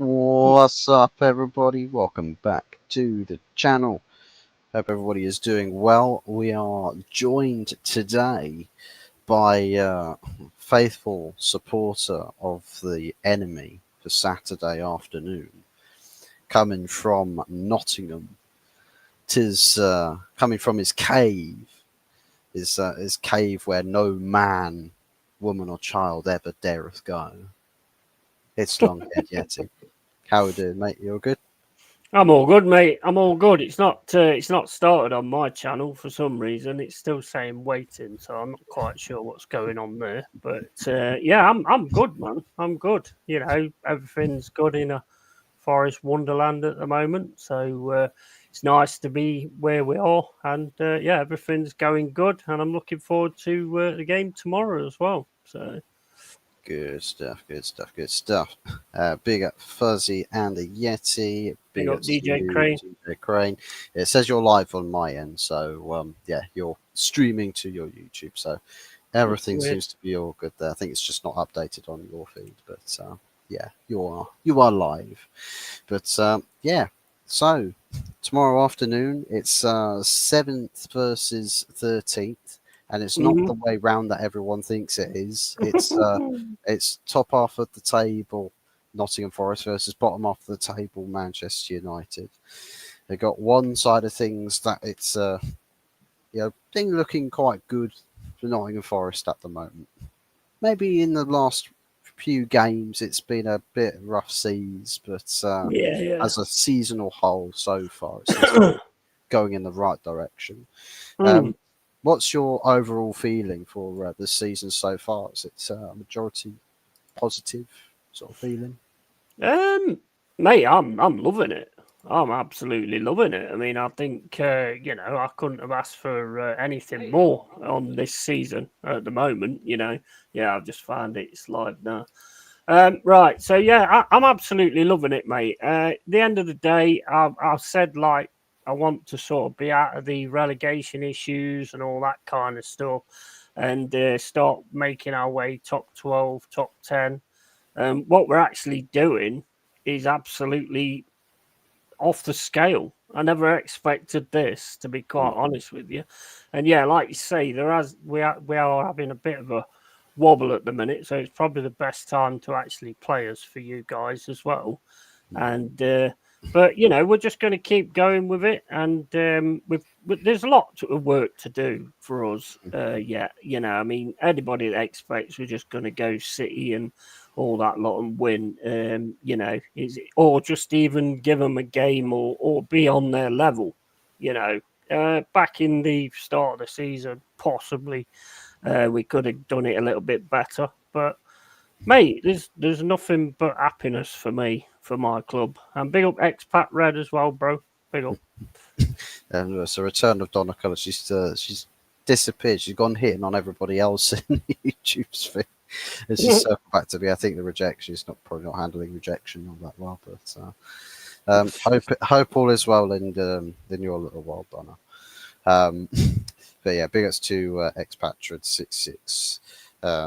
What's up, everybody? Welcome back to the channel. Hope everybody is doing well. We are joined today by a faithful supporter of the enemy for Saturday afternoon, coming from Nottingham. Tis coming from his cave, his cave where no man, woman, or child ever dareth go. It's Longhaired Yeti. How we doing, mate? You all good? I'm all good, mate. I'm all good. It's not started on my channel for some reason. It's still saying waiting, so I'm not quite sure what's going on there. But yeah, I'm good, man. I'm good. You know, everything's good in a forest wonderland at the moment. So it's nice to be where we are, and yeah, everything's going good. And I'm looking forward to the game tomorrow as well. So. Good stuff, good stuff, good stuff. Big up Fuzzy and the Yeti. Big Big up up to DJ you, Crane. DJ Crane. It says you're live on my end, so yeah, you're streaming to your YouTube, so everything seems to be all good there. I think it's just not updated on your feed, but yeah, you are live. But yeah, so tomorrow afternoon it's 7th versus 13th. And it's not the way round that everyone thinks it is. It's top half of the table, Nottingham Forest versus bottom half of the table, Manchester United. They got one side of things that it's thing looking quite good for Nottingham Forest at the moment. Maybe in the last few games it's been a bit rough seas, but Yeah. as a seasonal whole so far, it seems to be going in the right direction. What's your overall feeling for the season so far? Is it a majority positive sort of feeling? Mate, I'm loving it. I'm absolutely loving it. I mean, I think you know, I couldn't have asked for anything more on this season at the moment. You know, yeah, I've just found it's live now. Right, so yeah, I'm absolutely loving it, mate. The end of the day, I've said like I want to sort of be out of the relegation issues and all that kind of stuff, and start making our way top 12, top 10. What we're actually doing is absolutely off the scale. I never expected this, to be quite honest with you. And yeah, like you say, we are having a bit of a wobble at the minute, so it's probably the best time to actually play us for you guys as well. And but you know, we're just going to keep going with it, and there's a lot of work to do for us. Yeah, you know, I mean, anybody that expects we're just going to go City and all that lot and win, you know, or just even give them a game or be on their level, you know. Back in the start of the season, possibly we could have done it a little bit better, but mate, there's nothing but happiness for me for my club. And big up Expat Red as well, bro. Big up. And so return of Donna Colour, she's disappeared. She's gone hitting on everybody else in YouTube's feed. And she's circled back to me. I think the rejection is probably not handling rejection all that well, but hope all is well in your little world, Donna. But yeah, big ups to Expatriate 66.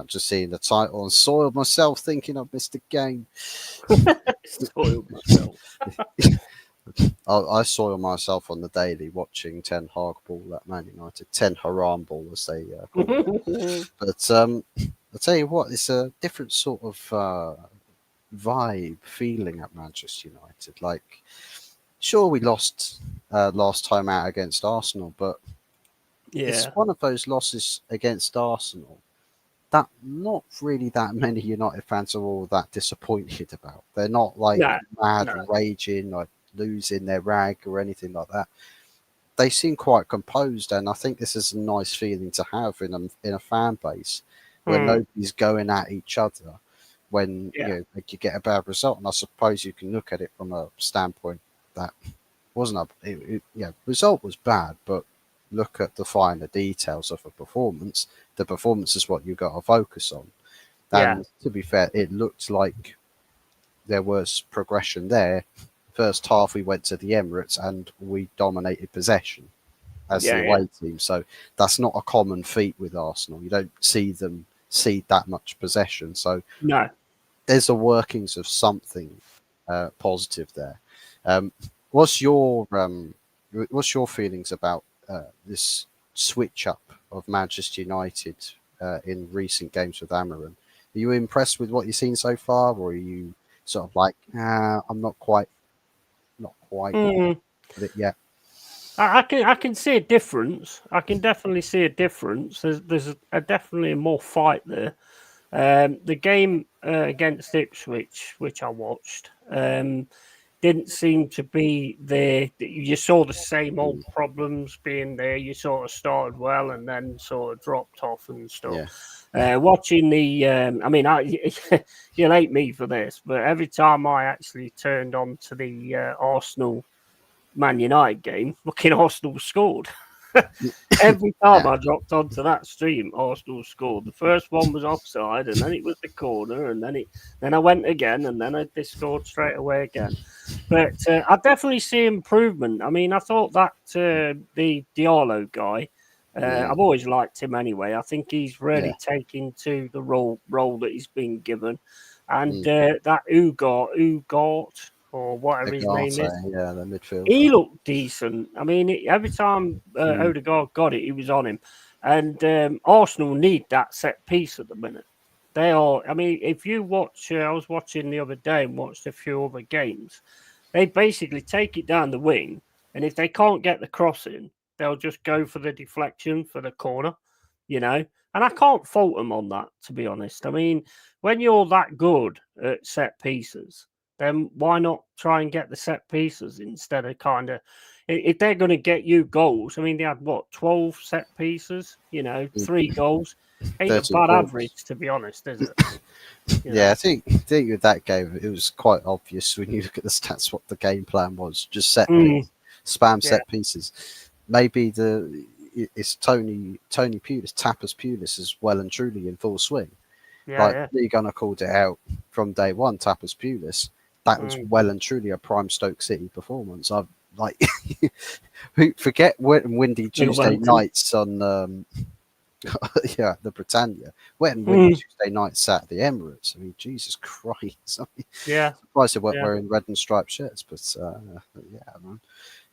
Just seeing the title and soiled myself thinking I've missed a game. Soiled myself. I soil myself on the daily watching Ten Hag ball at Man United. Ten Haram ball, as they call it. But I'll tell you what, it's a different sort of vibe feeling at Manchester United. Like, sure, we lost last time out against Arsenal, but it's Yeah. one of those losses against Arsenal that not really that many United fans are all that disappointed about. They're not like No. mad, No. raging, like losing their rag or anything like that. They seem quite composed, and I think this is a nice feeling to have in a fan base where Mm. nobody's going at each other when Yeah. like you get a bad result. And I suppose you can look at it from a standpoint that wasn't result was bad, but look at the finer details of a performance. The performance is what you got to focus on. Yeah. And to be fair, it looked like there was progression there. First half, we went to the Emirates and we dominated possession as the Yeah. Yeah. away team. So that's not a common feat with Arsenal. You don't see them cede that much possession. So No. there's the workings of something positive there. Um, what's your feelings about this switch up of Manchester United in recent games with Amarin? Are you impressed with what you've seen so far, or are you sort of like, I'm not quite Mm. with it yet? I can see a difference. I can definitely see a difference. There's definitely more fight there. The game against Ipswich, which I watched, didn't seem to be there. You saw the same old Mm, problems being there. You sort of started well and then sort of dropped off and stuff. yeah, Watching the, I mean, you'll hate me for this, but every time I actually turned on to the Arsenal Man United game, looking Arsenal scored. Every time yeah, I dropped onto that stream, Arsenal scored. The first one was offside, and then it was the corner, and then I went again, and then they scored straight away again. But I definitely see improvement. I mean, I thought that the Diallo guy, mm, I've always liked him anyway. I think he's yeah. really taken to the role that he's been given, and Mm. that Ugart or whatever his name Agate, is. yeah, the midfielder. He looked decent. I mean, every time Mm, Odegaard got it, he was on him. And Arsenal need that set piece at the minute. They are. I mean, if you watch, I was watching the other day and watched a few other games. They basically take it down the wing, and if they can't get the cross in, they'll just go for the deflection for the corner. You know, and I can't fault them on that. To be honest, I mean, when you're that good at set pieces, then why not try and get the set pieces instead of kind of if they're going to get you goals? I mean, they had what 12 set pieces, mm. 3 goals. Ain't a 13 bad points. average, to be honest, is it? You Yeah, know, I think with that game, it was quite obvious when you look at the stats what the game plan was. Just set mm, piece, spam yeah, set pieces. Maybe it's Tony Pulis, Tapas Pulis is well and truly in full swing. yeah, Like yeah. Lee Gunner called it out from day one. Tapas Pulis, that was Mm, well and truly a prime Stoke City performance. I've like forget windy big up Tuesday Anthony. nights on yeah, the Britannia. Wet and windy Mm, Tuesday night sat at the Emirates. I mean, Jesus Christ. I mean, yeah, surprised they weren't yeah. wearing red and striped shirts, but yeah, man.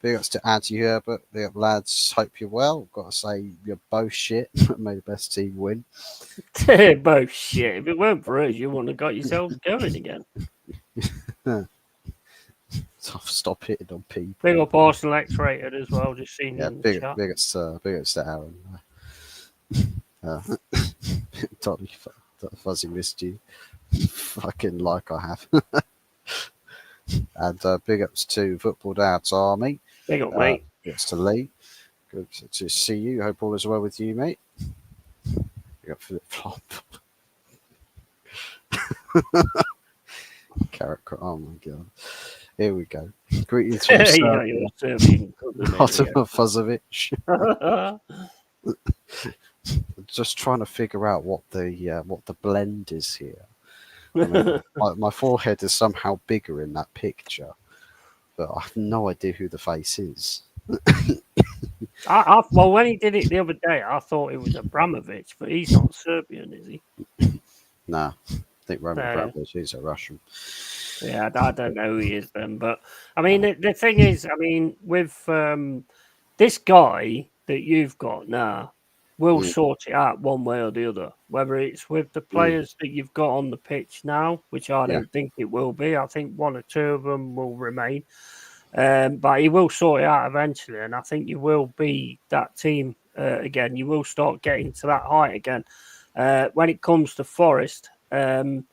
Big ups to Ads here, but big up lads. Hope you're well. Got to say, you're both shit. May the best team win. Both shit. If it weren't for us, you wouldn't have got yourselves going again. Stop hitting on Big people. up Arsenal X-rated as well. Just seen you Yeah, in the big chat. big ups to Aaron. Uh, Totally fuzzy missed you. Fucking like I have. And big ups to Football Dad's Army. Big up, mate. Big ups to Lee. Good to see you. Hope all is well with you, mate. Big up Philip Flop. Carrot. Oh my god. Here we go. Greetings from You got your Serbia. Serbian cousin in Ottoman Fuzovic. here. Just trying to figure out what the blend is here. I mean, my forehead is somehow bigger in that picture, but I have no idea who the face is. Well, when he did it the other day, I thought it was Abramovich, but he's not Serbian, is he? Nah, I think Roman No. Abramovich is a Russian. Yeah, I don't know who he is then. But I mean, the thing is, I mean, with this guy that you've got now, will Mm, sort it out one way or the other. Whether it's with the mm, players that you've got on the pitch now, which I yeah, don't think it will be. I think one or two of them will remain. But he will sort it out eventually, and I think you will be that team again. You will start getting to that height again. When it comes to Forest, I'm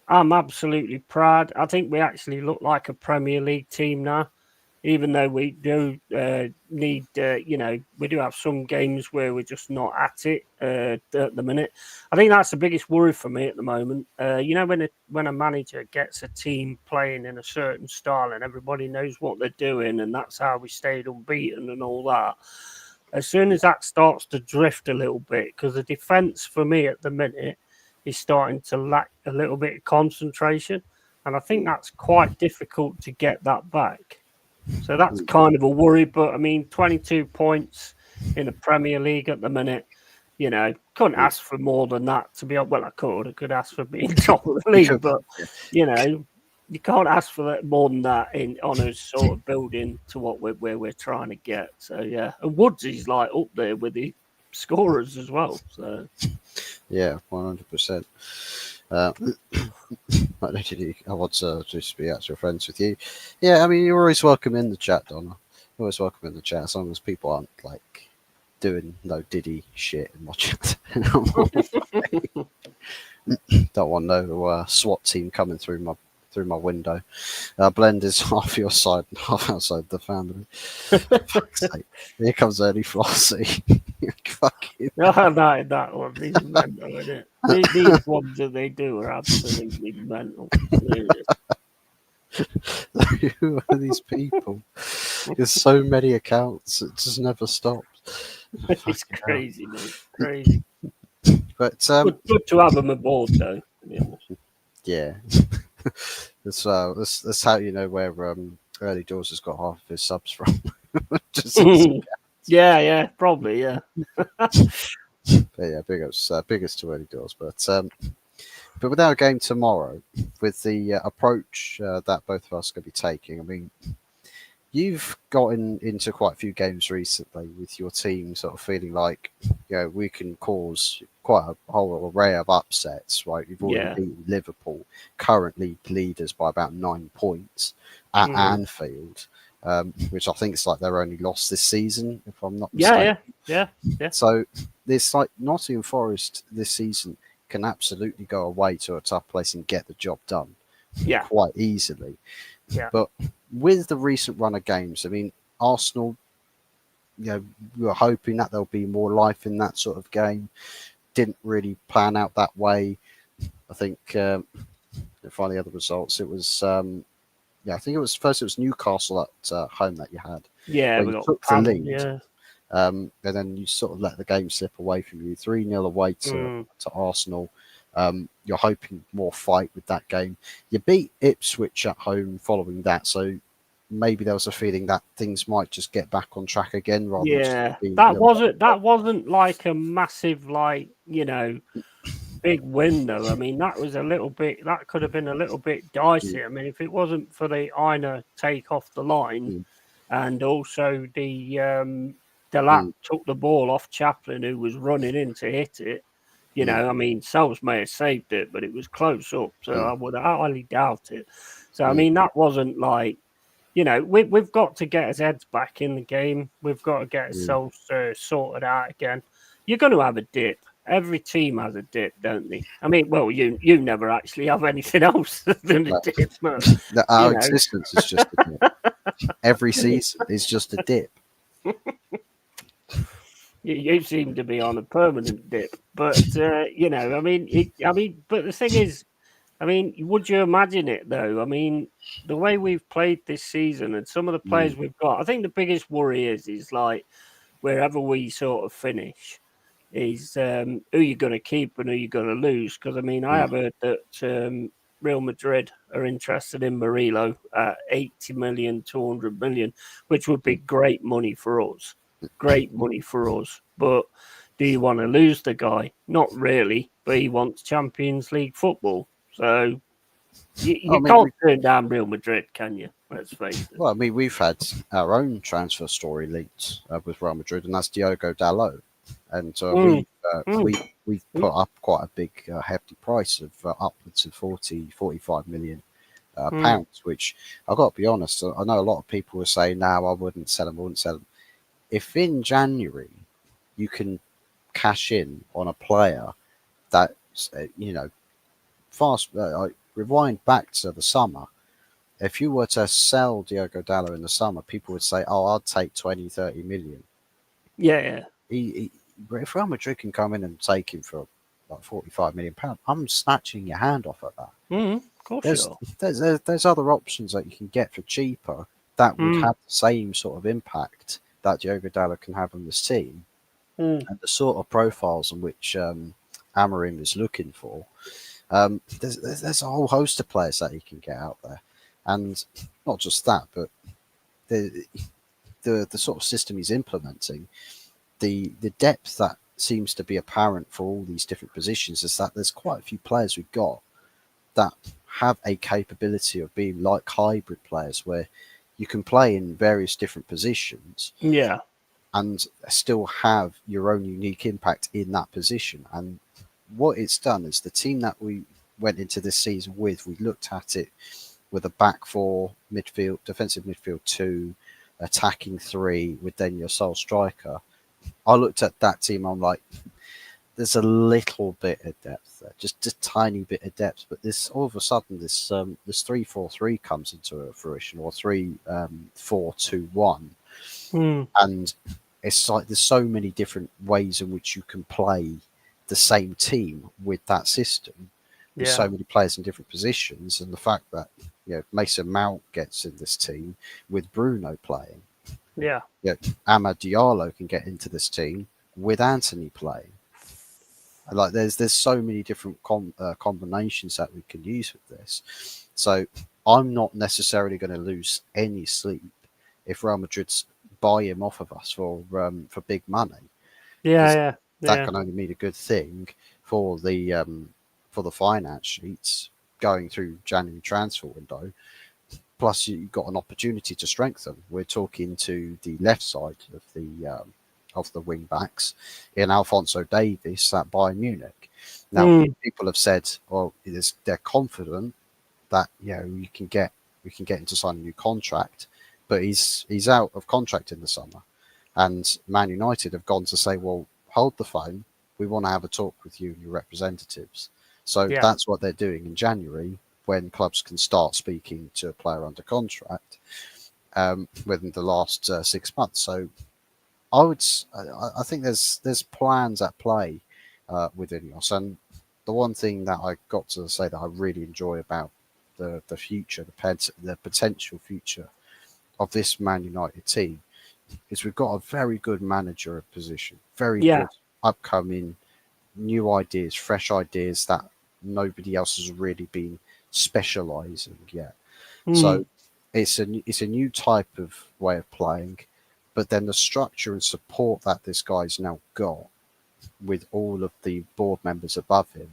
absolutely proud. I think we actually look like a Premier League team now, even though we do need, we do have some games where we're just not at it at the minute. I think that's the biggest worry for me at the moment. When a manager gets a team playing in a certain style and everybody knows what they're doing, and that's how we stayed unbeaten and all that. As soon as that starts to drift a little bit, because the defence for me at the minute is starting to lack a little bit of concentration, and I think that's quite difficult to get that back. So that's kind of a worry. But I mean, 22 points in the Premier League at the minute, couldn't ask for more than that. To be honest, well, I could ask for being top of the league, but you can't ask for that more than that on a sort of building to what we're trying to get. So yeah, and Woods is like up there with the scorers as well. So yeah, 100%. I want to just be actual friends with you. Yeah, I mean, you're always welcome in the chat, Donna. You're always welcome in the chat as long as people aren't like doing no Diddy shit in my chat. Don't want no SWAT team coming through my window. Blend is half your side and half outside the family. Fuck's sake. Here comes Early Flossie. Fucking that one is mental, isn't it? These ones that they do are absolutely mental. Who are these people? There's so many accounts, it just never stops. It's crazy, mate. Crazy. But good to have them aboard, though. To be honest. Yeah, that's how you know where Early Doors has got half of his subs from. Yeah, probably, yeah. But yeah, biggest to Early Doors. But without a game tomorrow, with the approach that both of us are going to be taking, I mean, you've gotten into quite a few games recently with your team, sort of feeling like we can cause quite a whole array of upsets. Right, you've already beaten Liverpool, currently leaders by about 9 points at Anfield, which I think is like their only loss this season, if I'm not mistaken. Yeah. So this like Nottingham Forest this season can absolutely go away to a tough place and get the job done quite easily. Yeah. But with the recent run of games, I mean, Arsenal, we were hoping that there'll be more life in that sort of game. Didn't really plan out that way. I think finally other results. It was I think it was Newcastle at home that you had. Yeah, we got took the lead. Yeah. And then you sort of let the game slip away from you. 3-0 away to Arsenal. You're hoping more fight with that game. You beat Ipswich at home following that, so maybe there was a feeling that things might just get back on track again. Rather than that wasn't like a massive big win though. I mean, that was a little bit. That could have been a little bit dicey. I mean, if it wasn't for the Aina take off the line, and also the Delap took the ball off Chaplin, who was running in to hit it. I mean, Sells may have saved it, but it was close up, so I would highly doubt it. So, I mean, that wasn't like, we've got to get his heads back in the game. We've got to get ourselves sorted out again. You're going to have a dip. Every team has a dip, don't they? I mean, well, you never actually have anything else than a dip. But, our existence is just a dip. Every season is just a dip. You seem to be on a permanent dip, but I mean, but the thing is, I mean, would you imagine it though? I mean, the way we've played this season and some of the players we've got, I think the biggest worry is like wherever we sort of finish, is who you're going to keep and who you're going to lose. Because I mean, I have heard that Real Madrid are interested in Murillo at 80 million, 200 million, which would be great money for us. Great money for us. But do you want to lose the guy? Not really, but he wants Champions League football. So you can't turn down Real Madrid, can you? Let's face it. Well, I mean, we've had our own transfer story linked with Real Madrid, and that's Diogo Dalot. And we've put up quite a big, hefty price of upwards of 45 million pounds, which I've got to be honest, I know a lot of people are saying, no, I wouldn't sell him. If in January you can cash in on a player that, fast. Rewind back to the summer. If you were to sell Diogo Dallo in the summer, people would say, "Oh, I'd take 20, 30 million." Yeah, yeah. He, if Real Madrid can come in and take him for like £45 million, I'm snatching your hand off at that. Of course you are. There's other options that you can get for cheaper that would Mm, have the same sort of impact that Diogo Dallo can have on this team, mm. and the sort of profiles in which Amorim is looking for. There's a whole host of players that he can get out there, and not just that, but the the sort of system he's implementing, the depth that seems to be apparent for all these different positions is that there's quite a few players we've got that have a capability of being like hybrid players where you can play in various different positions Yeah. and still have your own unique impact in that position. And what it's done is the team that we went into this season with, we looked at it with a back four, midfield, defensive midfield two, attacking three, with then your sole striker. I looked at that team, I'm like, there's a little bit of depth there, just a tiny bit of depth. But this all of a sudden, this 3-4-3 comes into fruition, or 3-4-2-1, Mm, and it's like there's so many different ways in which you can play the same team with that system, with yeah. so many players in different positions, and the fact that Mason Mount gets in this team with Bruno playing, Yeah. Amad Diallo can get into this team with Anthony playing. Like there's so many different combinations that we can use with this. So I'm not necessarily going to lose any sleep if Real Madrid's buy him off of us for big money, Yeah, because yeah. that Yeah. can only mean a good thing for the finance sheets going through January transfer window. Plus, you've got an opportunity to strengthen. We're talking to the left side of the wing backs in Alphonso Davies at Bayern Munich. Now, Mm, people have said, well, they're confident that we can get him to sign a new contract, but he's out of contract in the summer, and Man United have gone to say, well, hold the phone. We want to have a talk with you and your representatives. So yeah. that's what they're doing in January when clubs can start speaking to a player under contract within the last 6 months. So I think there's plans at play with Ineos, and the one thing that I got to say that I really enjoy about the future, the potential future of this Man United team is we've got a very good manager of position, very Yeah. good upcoming new ideas, fresh ideas that nobody else has really been specialising yet. Mm, So it's a new type of way of playing, but then the structure and support that this guy's now got with all of the board members above him,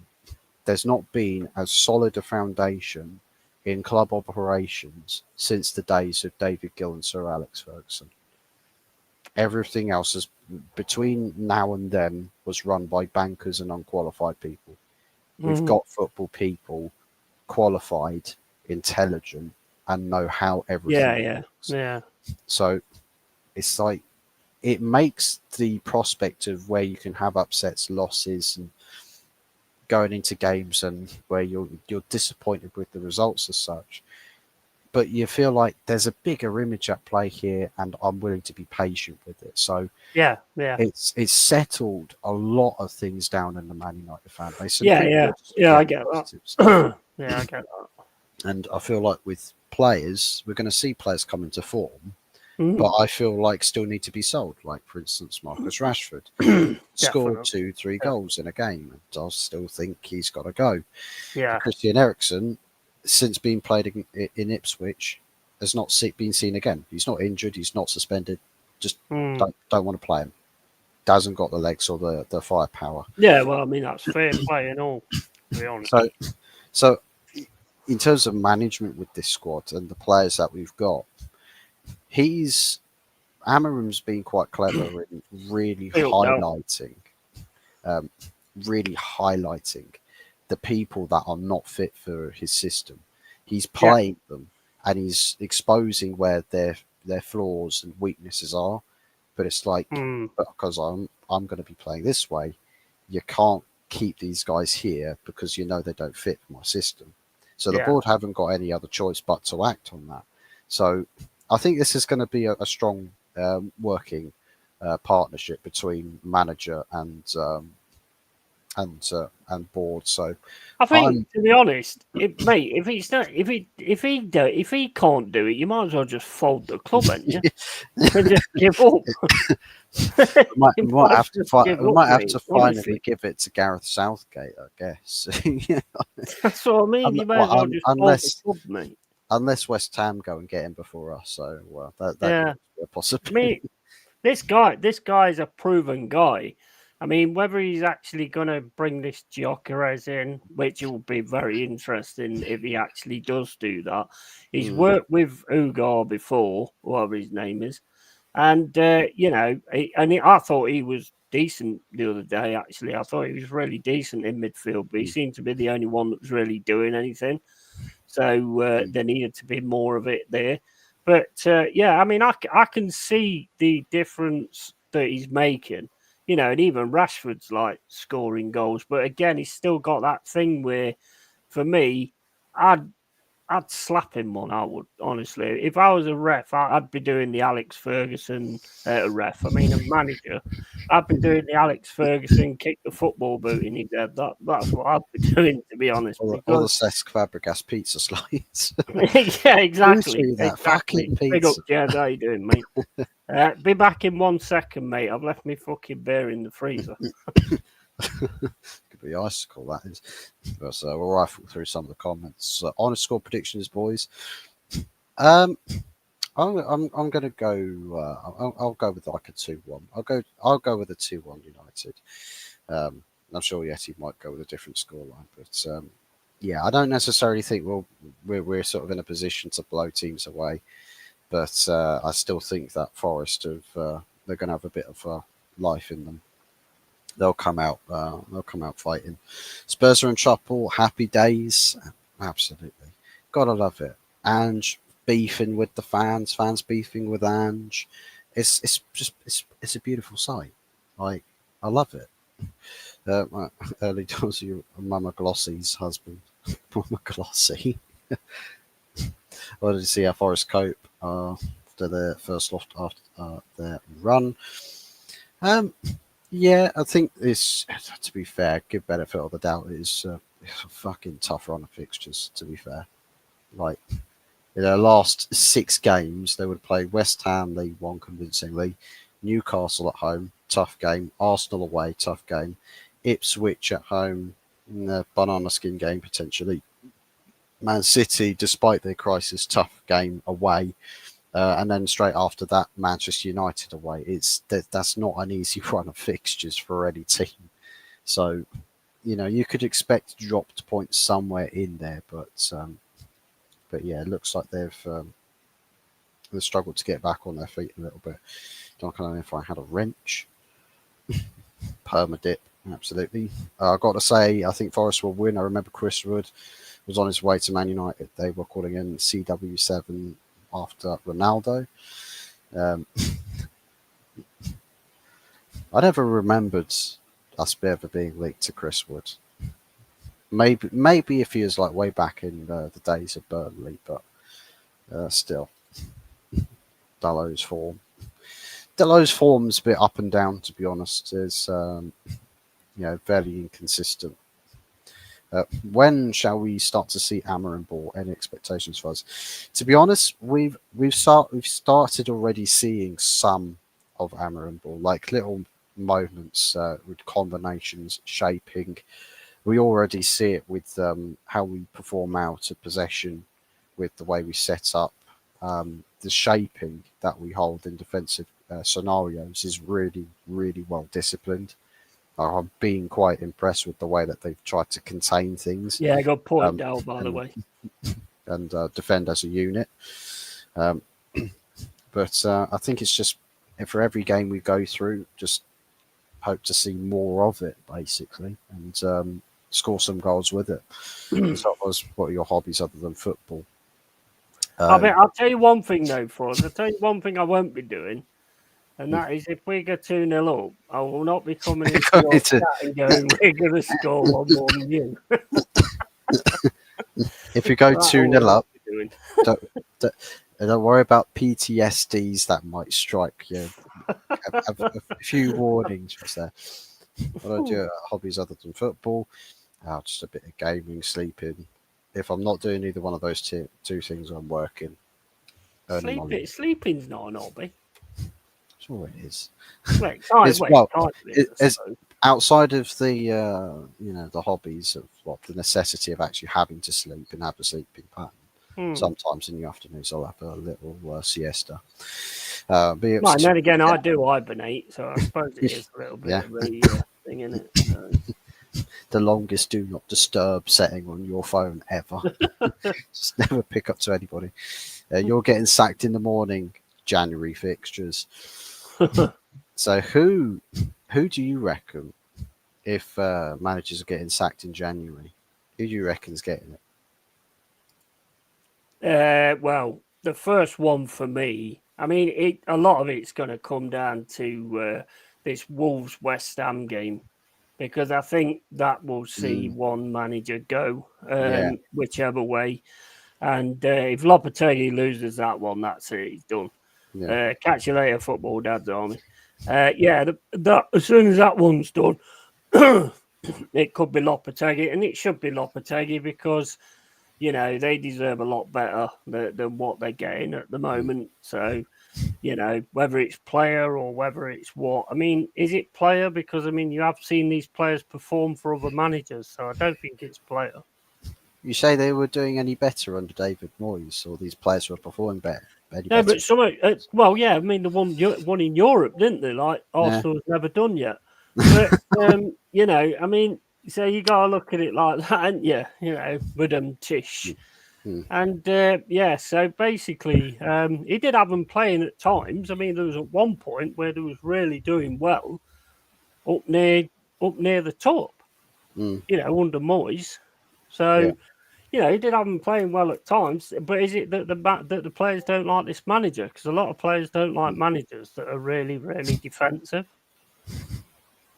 there's not been as solid a foundation in club operations since the days of David Gill and Sir Alex Ferguson. Everything else is between now and then was run by bankers and unqualified people. We've mm. got football people qualified, intelligent, and know how Yeah, everything yeah. works. Yeah. So it's like it makes the prospect of where you can have upsets, losses, and going into games and where you're disappointed with the results as such. But you feel like there's a bigger image at play here, and I'm willing to be patient with it. So Yeah. Yeah. it's settled a lot of things down in the Man United fan base, and Yeah, pretty yeah. good to Yeah, I get get positive stuff. that. Yeah, I get that. And I feel like with players, we're going to see players come into form, but Mm. I feel like still need to be sold. Like, for instance, Marcus Rashford scored Definitely. 2, 3 Yeah. goals in a game, and I still think he's got to go. Yeah. Christian Eriksen, since being played in Ipswich, has not been seen again. He's not injured. He's not suspended. Just Mm. don't want to play him. Doesn't got the legs or the firepower. Yeah, well, I mean, that's fair play and all, to be honest. So so in terms of management with this squad and the players that we've got, he's Amarim's been quite clever in No. um, really highlighting the people that are not fit for his system. He's Yeah. playing them and he's exposing where their flaws and weaknesses are. But it's like, because I'm going to be playing this way, you can't keep these guys here because you know they don't fit my system. So the Yeah. board haven't got any other choice but to act on that. So I think this is going to be a strong working partnership between manager and board. So I think, I'm to be honest, mate, if it's not, if he can't do it, you might as well just fold the club, ain't you? And just give up. You might as well just give we up, might have mate. to finally Honestly, give it to Gareth Southgate, I guess. that's what I mean. You may as well just fold the Unless club, mate. West Ham go and get him before us, so that could Yeah, be a I mean, possibility. this guy's a proven guy. I mean, whether he's actually going to bring this Gyökeres in, which will be very interesting if he actually does do that. He's worked with Ugar before, whatever his name is, and I thought he was decent the other day. Actually, I thought he was really decent in midfield, but he seemed to be the only one that was really doing anything. So there needed to be more of it there. But yeah, I mean, I can see the difference that he's making. And even Rashford's like scoring goals, but again, he's still got that thing where, for me, I'd slap him one. I would, honestly. If I was a ref, I'd be doing the Alex Ferguson ref. I mean, a manager. I'd be doing the Alex Ferguson kick the football boot in his head. That's what I'd be doing, to be honest. Or the Because Cesc Fabregas pizza slides. yeah, exactly, That fucking Big up, pizza. Jez. How you doing, mate? Be back in 1 second, mate. I've left me fucking beer in the freezer. Could be icicle, that is. But we'll rifle through some of the comments. Honest score predictions, boys. Um, I'm going to go. I'll go with like a 2-1. I'll go with a 2-1 United. I'm sure Yeti might go with a different scoreline, but yeah, I don't necessarily think we're sort of in a position to blow teams away. But I still think that Forest they're going to have a bit of life in them. They'll come out. They'll come out fighting. Spurs are in trouble. Happy days. Absolutely, gotta love it. Ange beefing with the fans. Fans beefing with Ange. It's a beautiful sight. Like, I love it. My early doors, you Mama Glossy's husband, Mama Glossy. What did you see how Forest cope after their first loft after their run? Um, yeah, I think this. To be fair, give benefit of the doubt is it's a fucking tough run of fixtures. To be fair, like in their last 6 games, they would play West Ham. They won convincingly. Newcastle at home, tough game. Arsenal away, tough game. Ipswich at home, banana skin game potentially. Man City, despite their crisis, tough game away. And then straight after that, Manchester United away. That's not an easy run of fixtures for any team. So, you could expect dropped points somewhere in there, but yeah, it looks like they've struggled to get back on their feet a little bit. Don't know if I had a wrench. Perma-dip, absolutely. I've got to say, I think Forest will win. I remember Chris Wood was on his way to Man United. They were calling in CW7 after Ronaldo. I never remembered us ever being linked to Chris Wood. Maybe if he was like way back in the days of Burnley, but still, Dalot's form. Dalot's form's a bit up and down, to be honest. Is fairly inconsistent. When shall we start to see Amarin ball? Any expectations for us? To be honest, we've started already seeing some of Amarin ball, like little moments with combinations, shaping. We already see it with how we perform out of possession, with the way we set up. The shaping that we hold in defensive scenarios is really, really well disciplined. I'm being quite impressed with the way that they've tried to contain things. Yeah, good point, um, Dal, by the and, way. and defend as a unit. Um, but I think it's just for every game we go through, just hope to see more of it, basically, and score some goals with it. So, what are your hobbies other than football? I'll tell you one thing, though, for us. I'll tell you one thing I won't be doing. and that is if we go 2-0 up, I will not be coming into your chat and going, we're going to score one more than you. If you go 2-0 up, don't worry about PTSDs that might strike you. A few warnings just there. What I do hobbies other than football, just a bit of gaming, sleeping. If I'm not doing either one of those two things, I'm working. Sleeping's not an hobby. Sure, it is. It's outside of the the hobbies of the necessity of actually having to sleep and have a sleeping pattern. Sometimes in the afternoons I'll have a little siesta. And then again, I do hibernate, so I suppose it is a little bit of a thing, isn't it? So. The longest do not disturb setting on your phone ever. Just never pick up to anybody. You're getting sacked in the morning. January fixtures. So who do you reckon, if managers are getting sacked in January, who do you reckon's getting it? Well, the first one for me, I mean, a lot of it's going to come down to this Wolves West Ham game, because I think that will see one manager go, whichever way. And if Lopetegui loses that one, that's it. He's done. Yeah. Catch you later, football dad's army. That as soon as that one's done, it could be Lopetegui, and it should be Lopetegui, because they deserve a lot better than what they're getting at the moment. So, whether it's player or whether it's what. I mean, is it player? Because you have seen these players perform for other managers, so I don't think it's player. You say they were doing any better under David Moyes, or these players were performing better? No, but some. The one in Europe, didn't they? Like Arsenal's never done yet. But so you got to look at it like that, ain't you? With them Tish. And so basically, he did have them playing at times. There was at one point where they was really doing well up near the top. Under Moyes. So. He did have them playing well at times, but is it that the players don't like this manager? Because a lot of players don't like managers that are really, really defensive.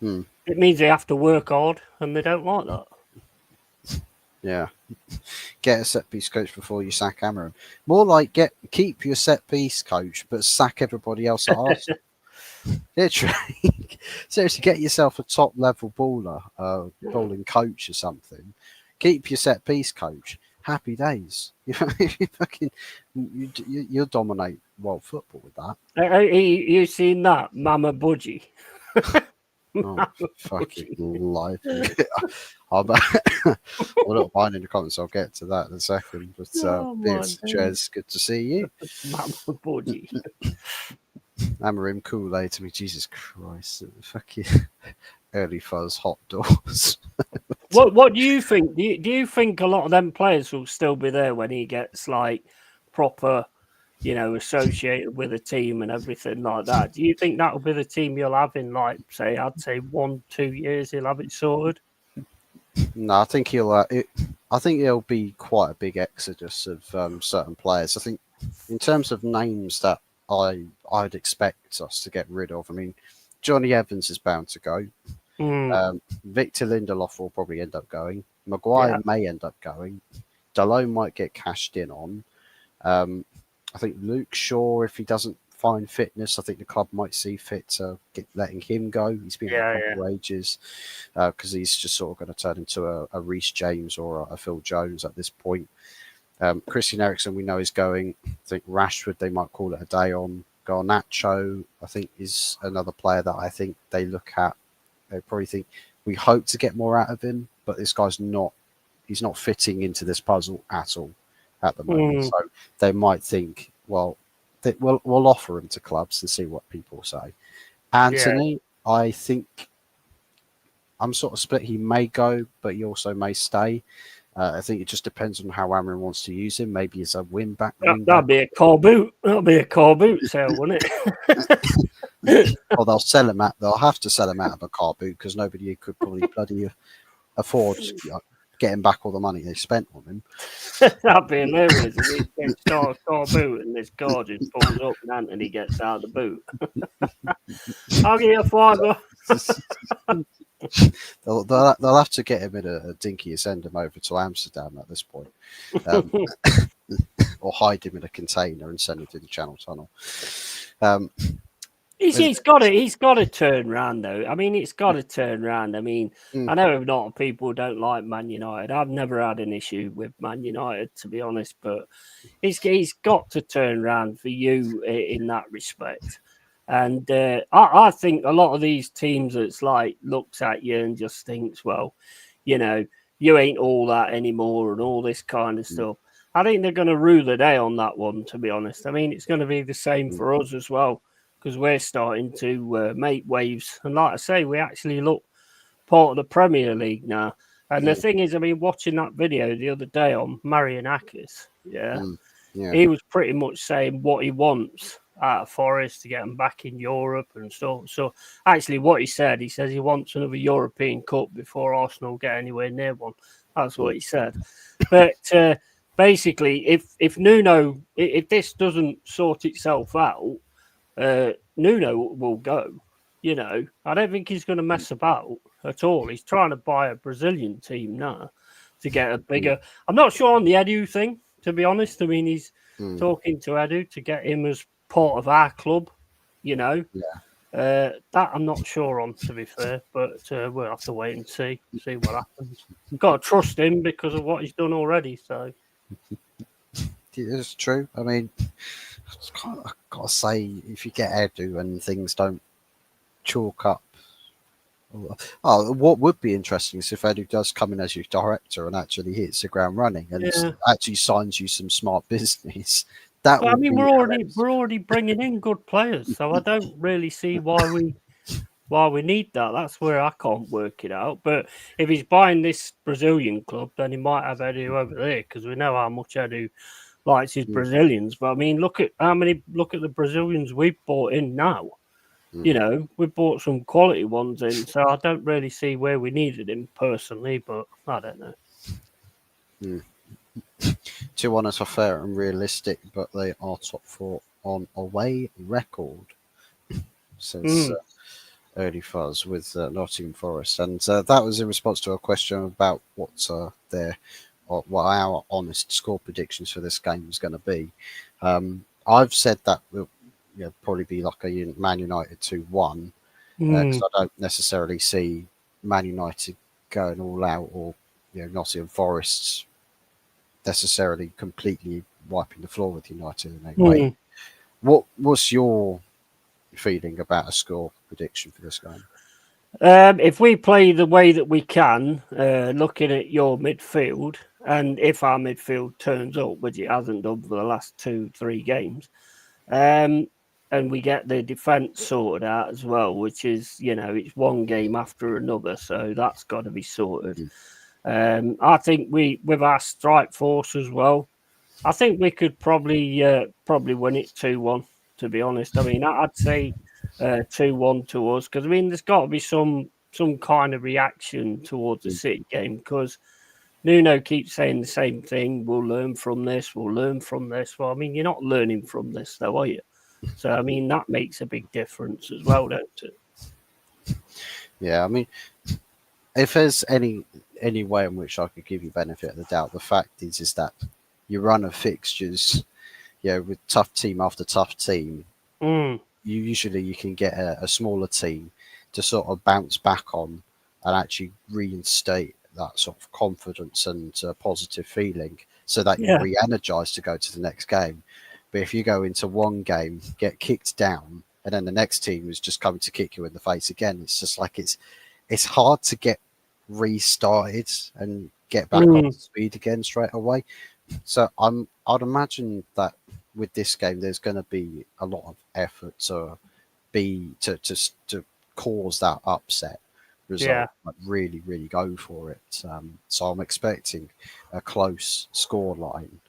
It means they have to work hard, and they don't like that. Yeah. Get a set-piece coach before you sack Amorim. More like keep your set-piece coach, but sack everybody else at Arsenal. Literally. Seriously, get yourself a top-level balling coach or something. Keep your set-piece coach. Happy days. You'll dominate world football with that. You seen that, Mama Budgie? Fucking life. I'll not mind in the comments. I'll get to that in a second. But Jez, good to see you. Mama Budgie. Amorim Kool-Aid to me. Jesus Christ. Fucking early fuzz hot doors. What do you think? Do you think a lot of them players will still be there when he gets like proper, associated with a team and everything like that? Do you think that'll be the team you'll have in I'd say 1-2 years? He'll have it sorted. No, I think there'll be quite a big exodus of certain players. I think in terms of names that I'd expect us to get rid of. Johnny Evans is bound to go. Victor Lindelof will probably end up going. Maguire may end up going. Dalot might get cashed in on. I think Luke Shaw, if he doesn't find fitness, I think the club might see fit to letting him go. He's been out for ages because he's just sort of going to turn into a Reece James or a Phil Jones at this point. Christian Eriksen, we know, is going. I think Rashford, they might call it a day on. Garnacho, I think, is another player that I think they look at. They probably think we hope to get more out of him, but this guy's he's not fitting into this puzzle at all at the moment. So they might think, well, we'll offer him to clubs and see what people say. Anthony, I think I'm sort of split. He may go, but he also may stay. I think it just depends on how Amorim wants to use him. Maybe as a win-back. That'd be a core boot. That'd be a core boot sale, wouldn't it? Or they'll have to sell him out of a car boot because nobody could probably bloody afford getting back all the money they spent on him. That'd be hilarious. And he gets star boot, and this guard just pulls up, and Anthony gets out of the boot. I'll give you a fiver. They'll have to get him in a dinghy and send him over to Amsterdam at this point, or hide him in a container and send him through the Channel Tunnel. He's got to turn round though. I mean, it's got to turn round. I mean, I know a lot of people don't like Man United. I've never had an issue with Man United, to be honest, but he's got to turn round for you in that respect. And I think a lot of these teams that's like looks at you and just thinks, well, you know, you ain't all that anymore and all this kind of stuff. I think they're going to rue the day on that one, to be honest. I mean, it's going to be the same for us as well, because we're starting to make waves. And like I say, we actually look part of the Premier League now. And the thing is, I mean, watching that video the other day on Marianakis, he was pretty much saying what he wants out of Forest to get him back in Europe and stuff. So actually what he says he wants another European Cup before Arsenal get anywhere near one. That's what he said. But basically, if Nuno, if this doesn't sort itself out, Nuno will go. You know, I don't think he's going to mess about at all. He's trying to buy a Brazilian team now to get a bigger. I'm not sure on the Edu thing, to be honest. I mean, he's talking to Edu to get him as part of our club. You know, that I'm not sure on, to be fair. But we'll have to wait and see what happens. We've got to trust him because of what he's done already. So it's true. I mean, I've got to say, if you get Edu and things don't chalk up. Oh, what would be interesting is if Edu does come in as your director and actually hits the ground running and actually signs you some smart business. That I mean, we're already bringing in good players, so I don't really see why we need that. That's where I can't work it out. But if he's buying this Brazilian club, then he might have Edu over there because we know how much Edu likes his Brazilians. But I mean, look at the Brazilians we've bought in now. You know, we bought some quality ones in, so I don't really see where we needed him personally, but I don't know. 2-1 are fair and realistic, but they are top 4 on away record, says Early Fuzz with Nottingham Forest. And that was in response to a question about what our honest score predictions for this game was going to be. I've said that we'll probably be like a Man United 2-1 because I don't necessarily see Man United going all out or Nottingham Forest necessarily completely wiping the floor with United in any way. What's your feeling about a score prediction for this game? If we play the way that we can, looking at your midfield, and if our midfield turns up, which it hasn't done for the last 2-3 games, and we get the defence sorted out as well, which is, it's one game after another, so that's got to be sorted. I think with our strike force as well, I think we could probably win it 2-1, to be honest. I mean, I'd say 2-1 to us, because, I mean, there's got to be some kind of reaction towards the City game, because Nuno keeps saying the same thing. We'll learn from this. We'll learn from this. Well, I mean, you're not learning from this, though, are you? So, I mean, that makes a big difference as well, don't it? Yeah, I mean, if there's any way in which I could give you benefit of the doubt, the fact is that you run of fixtures, with tough team after tough team, you can get a smaller team to sort of bounce back on and actually reinstate that sort of confidence and positive feeling so that you're re-energized to go to the next game. But if you go into one game, get kicked down, and then the next team is just coming to kick you in the face again, it's just like it's hard to get restarted and get back up to speed again straight away. So I'd imagine that with this game, there's going to be a lot of effort to cause that upset result, like really, really go for it. So I'm expecting a close score line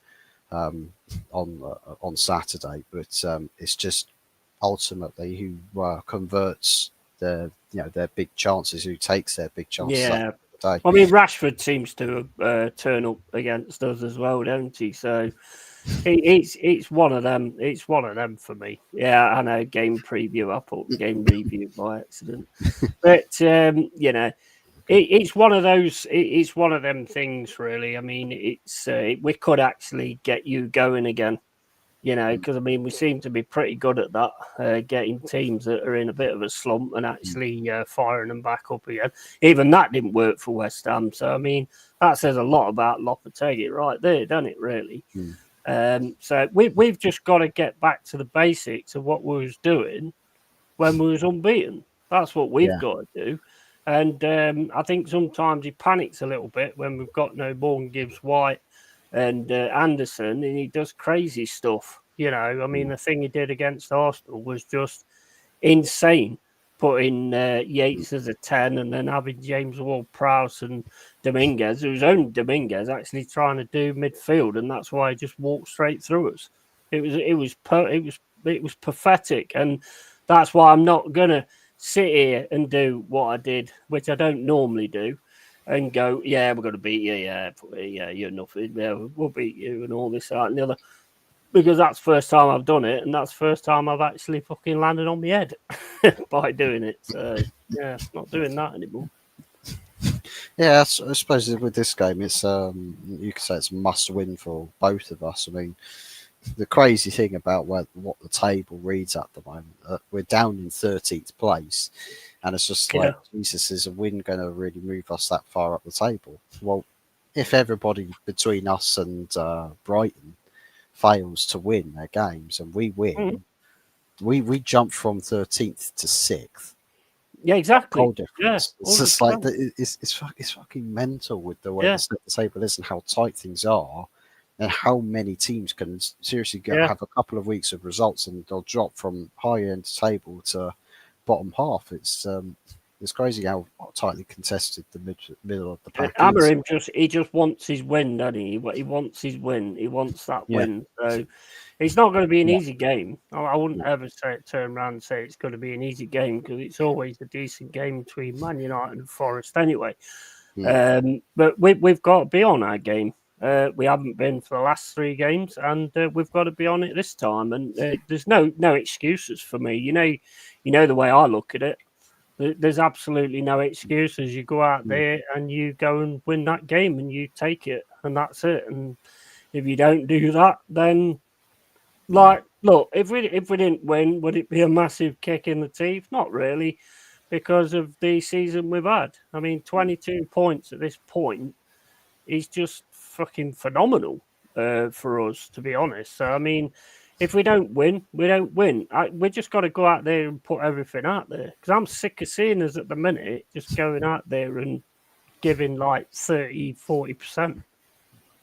on Saturday, but it's just ultimately who converts their big chances, who takes their big chances at the day. I mean, Rashford seems to turn up against us as well, don't he? So it's one of them. It's one of them for me. Yeah, I know. Game preview. I put game review by accident, but it's one of those. It's one of them things, really. I mean, it's we could actually get you going again. Because I mean, we seem to be pretty good at that, getting teams that are in a bit of a slump and actually firing them back up again. Even that didn't work for West Ham. So I mean, that says a lot about Lopetegui right there, doesn't it? Really. So we've just got to get back to the basics of what we was doing when we was unbeaten. That's what we've got to do. And I think sometimes he panics a little bit when we've got no Morgan Gibbs White and Anderson, and he does crazy stuff. I mean, the thing he did against Arsenal was just insane. Putting Yates as a 10 and then having James Ward-Prowse and Dominguez. It was only Dominguez actually trying to do midfield, and that's why he just walked straight through us. It was pathetic, and that's why I'm not gonna sit here and do what I did, which I don't normally do, and go, yeah, we're going to beat you, yeah, you're nothing, yeah, we'll beat you, and all this, that, and the other. Because that's the first time I've done it, and that's the first time I've actually fucking landed on my head by doing it. So, yeah, not doing that anymore. Yeah, I suppose with this game, it's you could say it's a must-win for both of us. I mean, the crazy thing about what the table reads at the moment, we're down in 13th place, and it's just like, Jesus, is a win going to really move us that far up the table? Well, if everybody between us and Brighton fails to win their games and we win, we jump from 13th to 6th. Yeah, exactly. Goal difference. It's just like it's fucking mental with the way the table is and how tight things are, and how many teams can seriously have a couple of weeks of results and they'll drop from high end table to bottom half. It's crazy how tightly contested the middle of the pack is. Amorim just wants his win, doesn't he? He wants his win. He wants that win. So it's not going to be an easy game. I wouldn't ever turn around and say it's going to be an easy game, because it's always a decent game between Man United and Forest anyway. But we've got to be on our game. We haven't been for the last 3 games, and we've got to be on it this time. And there's no excuses for me. You know the way I look at it. There's absolutely no excuses. You go out there and you go and win that game, and you take it, and that's it. And if you don't do that, then look, if we didn't win, would it be a massive kick in the teeth? Not really, because of the season we've had. I mean, 22 points at this point is just fucking phenomenal for us, to be honest. So, I mean, if we don't win, we don't win. We just got to go out there and put everything out there, because I'm sick of seeing us at the minute just going out there and giving like 30, 40%.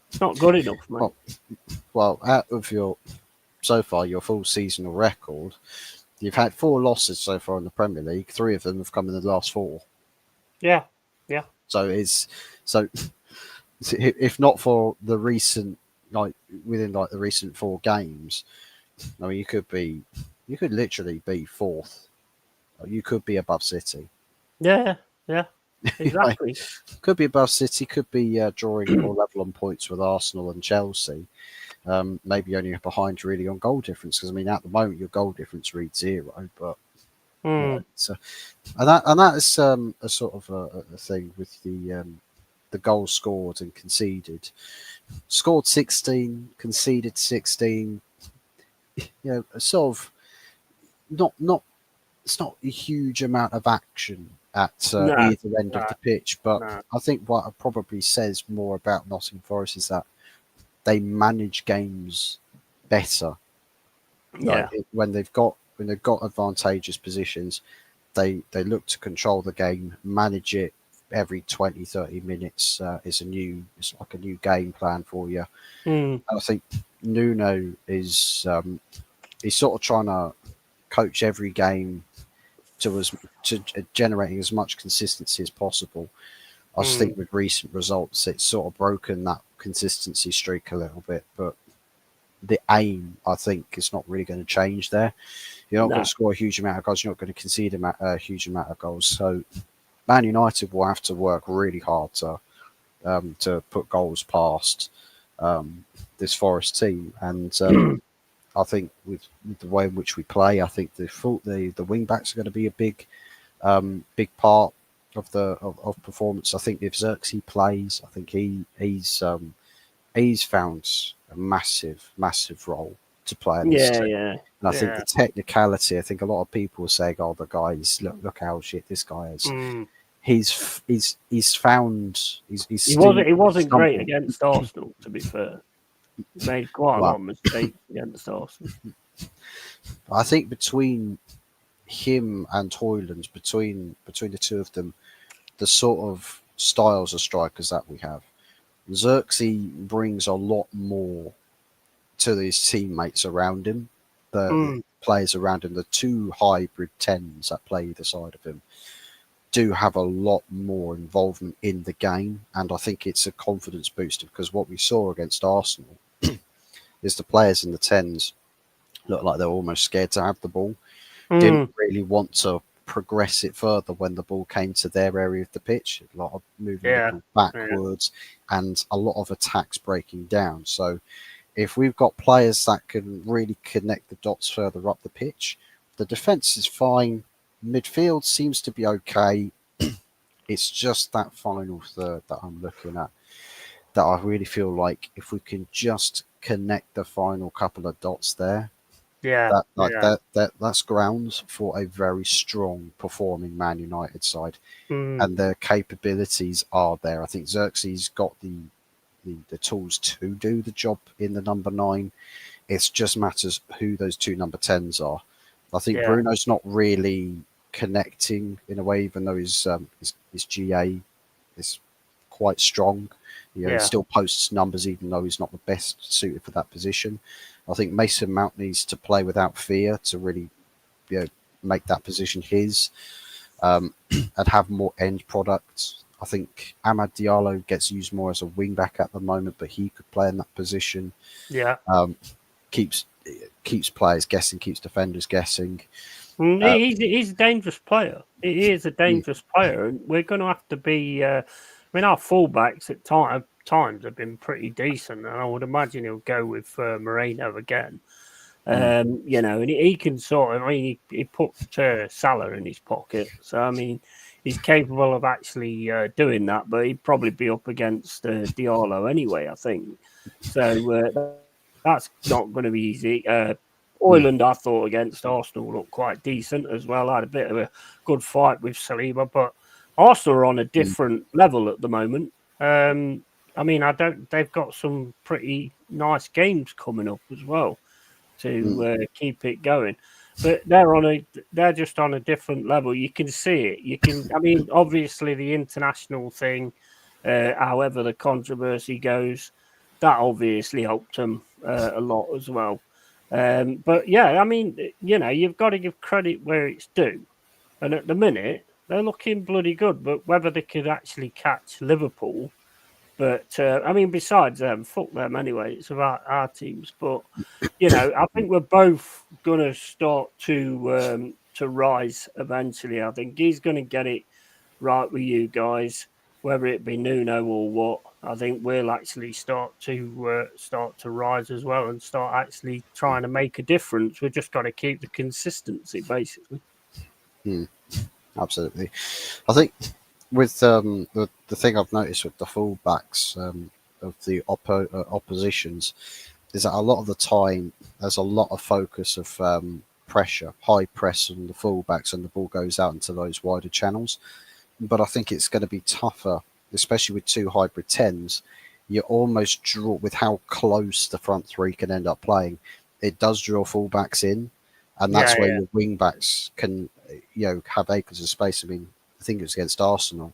It's not good enough, man. Well, out of your full seasonal record, you've had 4 losses so far in the Premier League. 3 of them have come in the last 4. Yeah. So if not for the recent, within the recent 4 games, I mean, you could literally be 4th. You could be above City. Yeah, exactly. Could be above City. Could be drawing or level on points with Arsenal and Chelsea. Maybe only behind really on goal difference, because I mean at the moment your goal difference reads 0, but and that is a sort of a thing with the goals scored and conceded. Scored 16, conceded 16. Sort of not. It's not a huge amount of action at either end of the pitch, but I think what probably says more about Nottingham Forest is that they manage games better. When they've got advantageous positions, they look to control the game, manage it every 20, 30 minutes. It's like a new game plan for you. And I think Nuno is he's sort of trying to coach every game to generating as much consistency as possible. I just think with recent results, it's sort of broken that consistency streak a little bit. But the aim, I think, is not really going to change there. You're not going to score a huge amount of goals. You're not going to concede a huge amount of goals. So Man United will have to work really hard to put goals past um, this Forest team, and I think with the way in which we play, I think the wing backs are going to be a big part of performance. I think if Xerxes plays, I think he's found a massive role to play in this Yeah, team. yeah, And I think yeah. the technicality, I think a lot of people are saying, "Oh, the guys, look how shit this guy is." Mm. He's found he's He wasn't. He wasn't great stumbled. against Arsenal. To be fair, he made quite a lot Well, of mistakes against Arsenal. I think between him and Hoyland, between the two of them, the sort of styles of strikers that we have, Xerxes brings a lot more to his teammates around him, the Mm. players around him, the two hybrid tens that play either side of him do have a lot more involvement in the game, and I think it's a confidence booster because what we saw against Arsenal is the players in the tens looked like they were almost scared to have the ball, didn't Mm. really want to progress it further when the ball came to their area of the pitch. A lot of moving the Yeah, ball yeah, backwards and a lot of attacks breaking down. So if we've got players that can really connect the dots further up the pitch, the defence is fine. Midfield seems to be okay. It's just that final third that I'm looking at that I really feel like if we can just connect the final couple of dots there, yeah, that like yeah. that's grounds for a very strong performing Man United side, Mm. and their capabilities are there. I think Xerxes got the tools to do the job in the number nine. It just matters who those two number tens are. I think Yeah, Bruno's not really connecting in a way, even though his GA is quite strong. You know, he yeah, still posts numbers even though he's not the best suited for that position. I think Mason Mount needs to play without fear to really, you know, make that position his and have more end products. I think Amad Diallo gets used more as a wing back at the moment, but he could play in that position. yeah. Um, keeps keeps players guessing, keeps defenders guessing. Mm, Uh, he's a dangerous player. He is a mm, dangerous player, and we're going to have to be. I mean, our fullbacks at times have been pretty decent, and I would imagine he'll go with Moreno again. mm, You know, and he can sort of. I mean, he put Salah in his pocket, so I mean, he's capable of actually doing that. But he'd probably be up against Diallo anyway, I think. So that's not going to be easy. mm, Oiland, I thought against Arsenal looked quite decent as well. I had a bit of a good fight with Saliba, but Arsenal are on a mm, different level at the moment. I mean, I don't. They've got some pretty nice games coming up as well mm, to keep it going. But they're just on a different level. You can see it. You can. I mean, obviously the international thing, however the controversy goes, that obviously helped them a lot as well. But yeah, I mean, you know, you've got to give credit where it's due. And at the minute, they're looking bloody good. But whether they could actually catch Liverpool, but I mean, besides them, fuck them anyway. It's about our teams. But you know, I think we're both gonna start to rise eventually. I think he's gonna get it right with you guys, whether it be Nuno or what. I think we'll actually start to rise as well and start actually trying to make a difference. We've just got to keep the consistency, basically. mm, absolutely. I think with the thing I've noticed with the fullbacks of the oppositions is that a lot of the time there's a lot of focus of pressure, high press on the fullbacks, and the ball goes out into those wider channels. But I think it's going to be tougher, especially with two hybrid tens. You almost draw with how close the front three can end up playing. It does draw fullbacks in, and Yeah, that's where yeah. your wing backs can, have acres of space. I mean, I think it was against Arsenal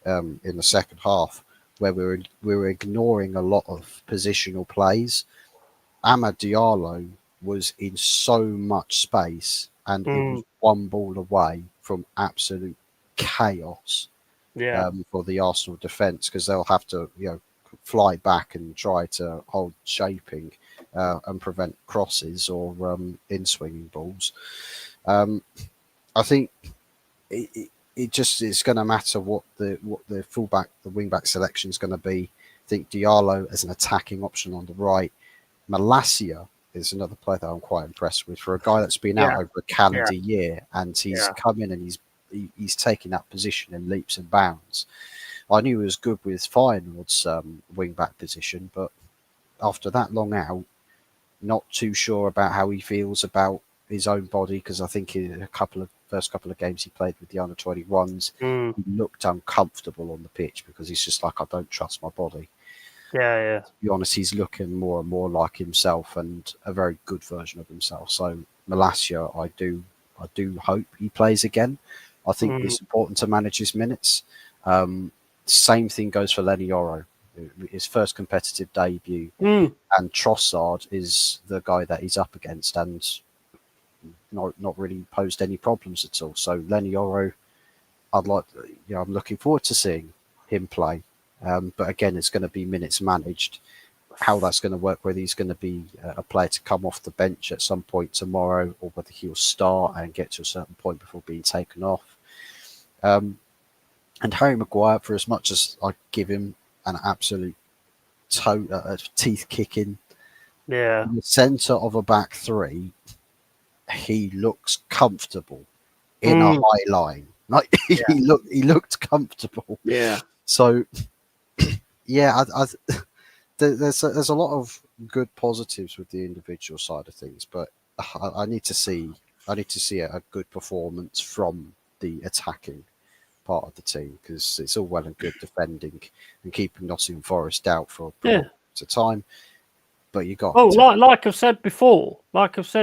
in the second half where we were ignoring a lot of positional plays. Amad Diallo was in so much space, and he Mm, was one ball away from absolute chaos yeah, for the Arsenal defence because they'll have to, fly back and try to hold shaping and prevent crosses or in swinging balls. Um, I think it's going to matter what the fullback, the wingback selection is going to be. I think Diallo as an attacking option on the right. Malacia is another player that I'm quite impressed with for a guy that's been out Yeah, over a yeah, calendar year, and he's yeah. come in and he's taking that position in leaps and bounds. I knew he was good with Feyenoord's wing back position, but after that long out, not too sure about how he feels about his own body, because I think in a first couple of games he played with the under 21s, Mm, he looked uncomfortable on the pitch because he's just like, I don't trust my body. yeah, yeah. To be honest, he's looking more and more like himself and a very good version of himself. So Malacia, I do hope he plays again. I think Mm, it's important to manage his minutes. Um, Same thing goes for Lenny Oro, his first competitive debut, mm. and Trossard is the guy that he's up against, and not really posed any problems at all. So Lenny Oro, I'm looking forward to seeing him play. But again, it's going to be minutes managed. How that's going to work, whether he's going to be a player to come off the bench at some point tomorrow, or whether he'll start and get to a certain point before being taken off. Um, and Harry Maguire, for as much as I give him an absolute teeth kicking Yeah. in the centre of a back three, he looks comfortable in a Mm, high line. Like yeah, he looked comfortable. yeah. So yeah, there's a lot of good positives with the individual side of things, but I need to see a good performance from the attacking part of the team, because it's all well and good defending and keeping Nottingham Forest out for a Yeah. prolonged time, but you got Oh, to take. like I've said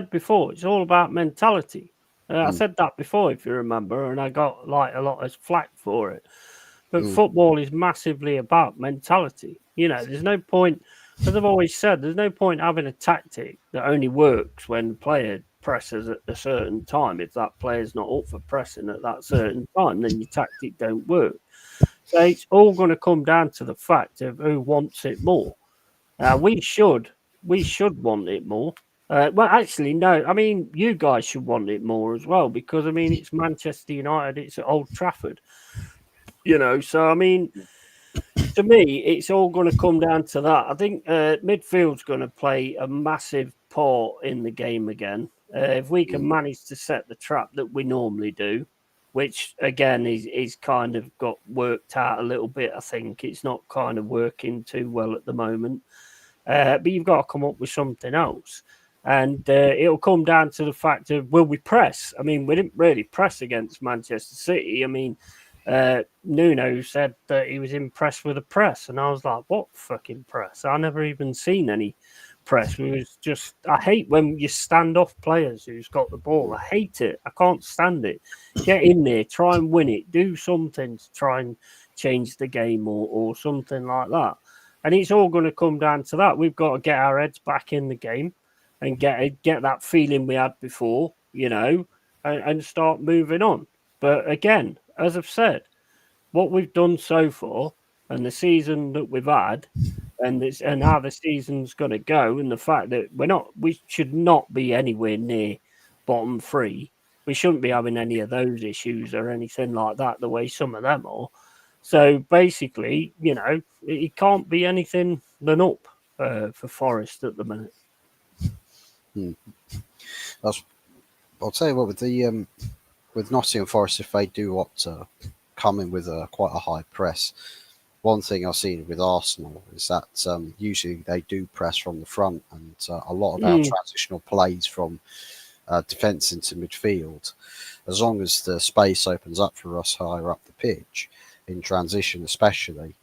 before, it's all about mentality. I Mm, said that before, if you remember, and I got like a lot of flack for it. But mm, football is massively about mentality. You know, there's no point, as I've always said, there's no point having a tactic that only works when the player presses at a certain time. If that player's not up for pressing at that certain time, then your tactic don't work. So it's all going to come down to the fact of who wants it more. Uh, we should we should want it more. Well, actually, no. I mean, you guys should want it more as well because I mean, it's Manchester United. It's at Old Trafford. You know, so I mean, to me, it's all going to come down to that. I think midfield's going to play a massive part in the game again. If we can mm, manage to set the trap that we normally do, which again is kind of got worked out a little bit. I think it's not kind of working too well at the moment. But you've got to come up with something else. And it'll come down to the fact of will we press? I mean, we didn't really press against Manchester City. I mean, Nuno said that he was impressed with the press, and I was like, "What fucking press? I never even seen any press." We was just, I hate when you stand off players who's got the ball. mm, I hate it. I can't stand it. Get in there, try and win it, do something to try and change the game or something like that. And it's all going to come down to that. We've got to get our heads back in the game and get that feeling we had before, you know, and start moving on. But again, as I've said, what we've done so far and the season that we've had and how the season's going to go and the fact that we should not be anywhere near bottom three. We shouldn't be having any of those issues or anything like that the way some of them are. So basically, you know, it can't be anything than up for Forest at the minute. mm. That's, I'll tell you what, with Nottingham Forest, if they do opt to come in with quite a high press, one thing I've seen with Arsenal is that usually they do press from the front, and a lot of our Mm, transitional plays from defence into midfield, as long as the space opens up for us higher up the pitch, in transition especially,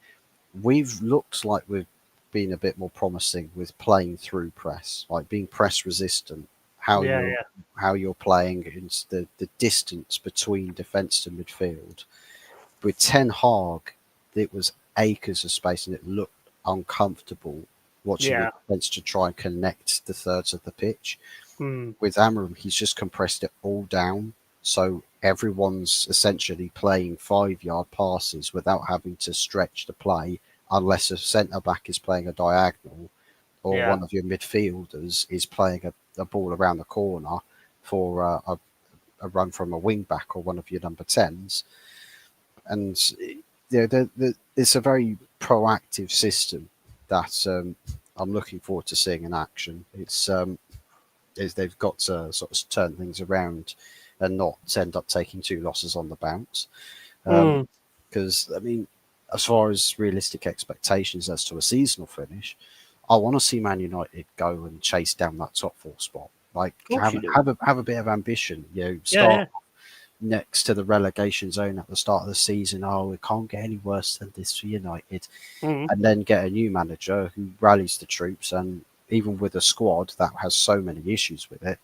we've looked like we've been a bit more promising with playing through press, like being press resistant. How yeah, you're yeah, how you're playing, and the distance between defence to midfield. With Ten Hag, it was acres of space, and it looked uncomfortable watching the yeah. defence to try and connect the thirds of the pitch. Mm, With Amarim, he's just compressed it all down, so everyone's essentially playing 5 yard passes without having to stretch the play, unless a centre back is playing a diagonal or yeah. one of your midfielders is playing a ball around the corner for a run from a wing back or one of your number 10s. and it's a very proactive system that I'm looking forward to seeing in action. They've got to sort of turn things around and not end up taking two losses on the bounce. Mm. Because I mean, as far as realistic expectations as to a seasonal finish, I want to see Man United go and chase down that top four spot. Like Of course you do. have a bit of ambition. You know, Yeah, start yeah. next to the relegation zone at the start of the season. Oh, it can't get any worse than this for United, Mm. and then get a new manager who rallies the troops, and even with a squad that has so many issues with it,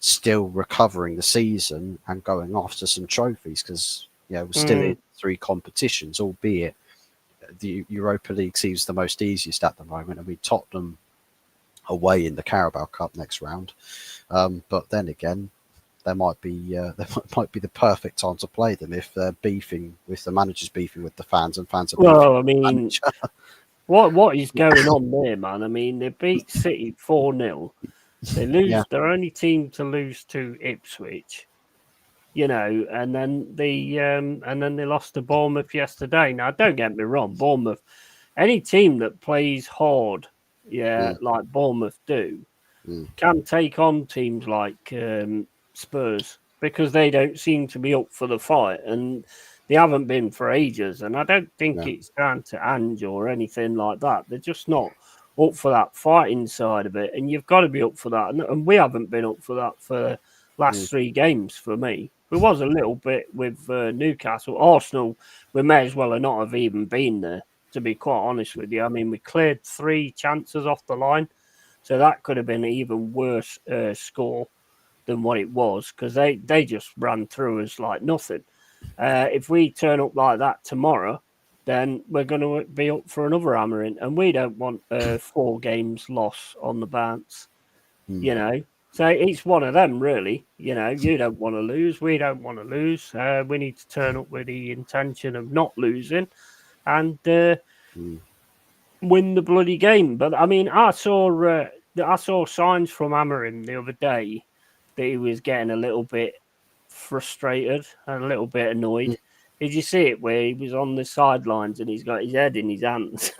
still recovering the season and going after some trophies because we're still in Mm. three competitions, albeit the Europa League seems the most easiest at the moment, and we Tottenham away in the Carabao Cup next round. But then again, there might be might be the perfect time to play them if they're beefing with the managers, beefing with the fans, and fans are beefing Well, I with the mean, manager. what is going on there, man? I mean, they beat City 4-0. They Yeah, lose. They're only team to lose to Ipswich. And then they lost to Bournemouth yesterday. Now, don't get me wrong, Bournemouth, any team that plays hard, yeah, mm, like Bournemouth do, mm, can take on teams like Spurs because they don't seem to be up for the fight, and they haven't been for ages. And I don't think yeah, it's down to Ange or anything like that. They're just not up for that fighting side of it, and you've got to be up for that. And we haven't been up for that for mm, last three games for me. We was a little bit with Newcastle, Arsenal. We may as well not have even been there. To be quite honest with you, I mean, we cleared three chances off the line, so that could have been an even worse score than what it was because they just ran through us like nothing. If we turn up like that tomorrow, then we're going to be up for another hammering, and we don't want 4 games loss on the bounce, mm, you know. So it's one of them, really. You don't want to lose. We don't want to lose. We need to turn up with the intention of not losing and mm. win the bloody game. But I mean, I saw signs from Amarim the other day that he was getting a little bit frustrated and a little bit Mm. annoyed. Did you see it where he was on the sidelines and he's got his head in his hands?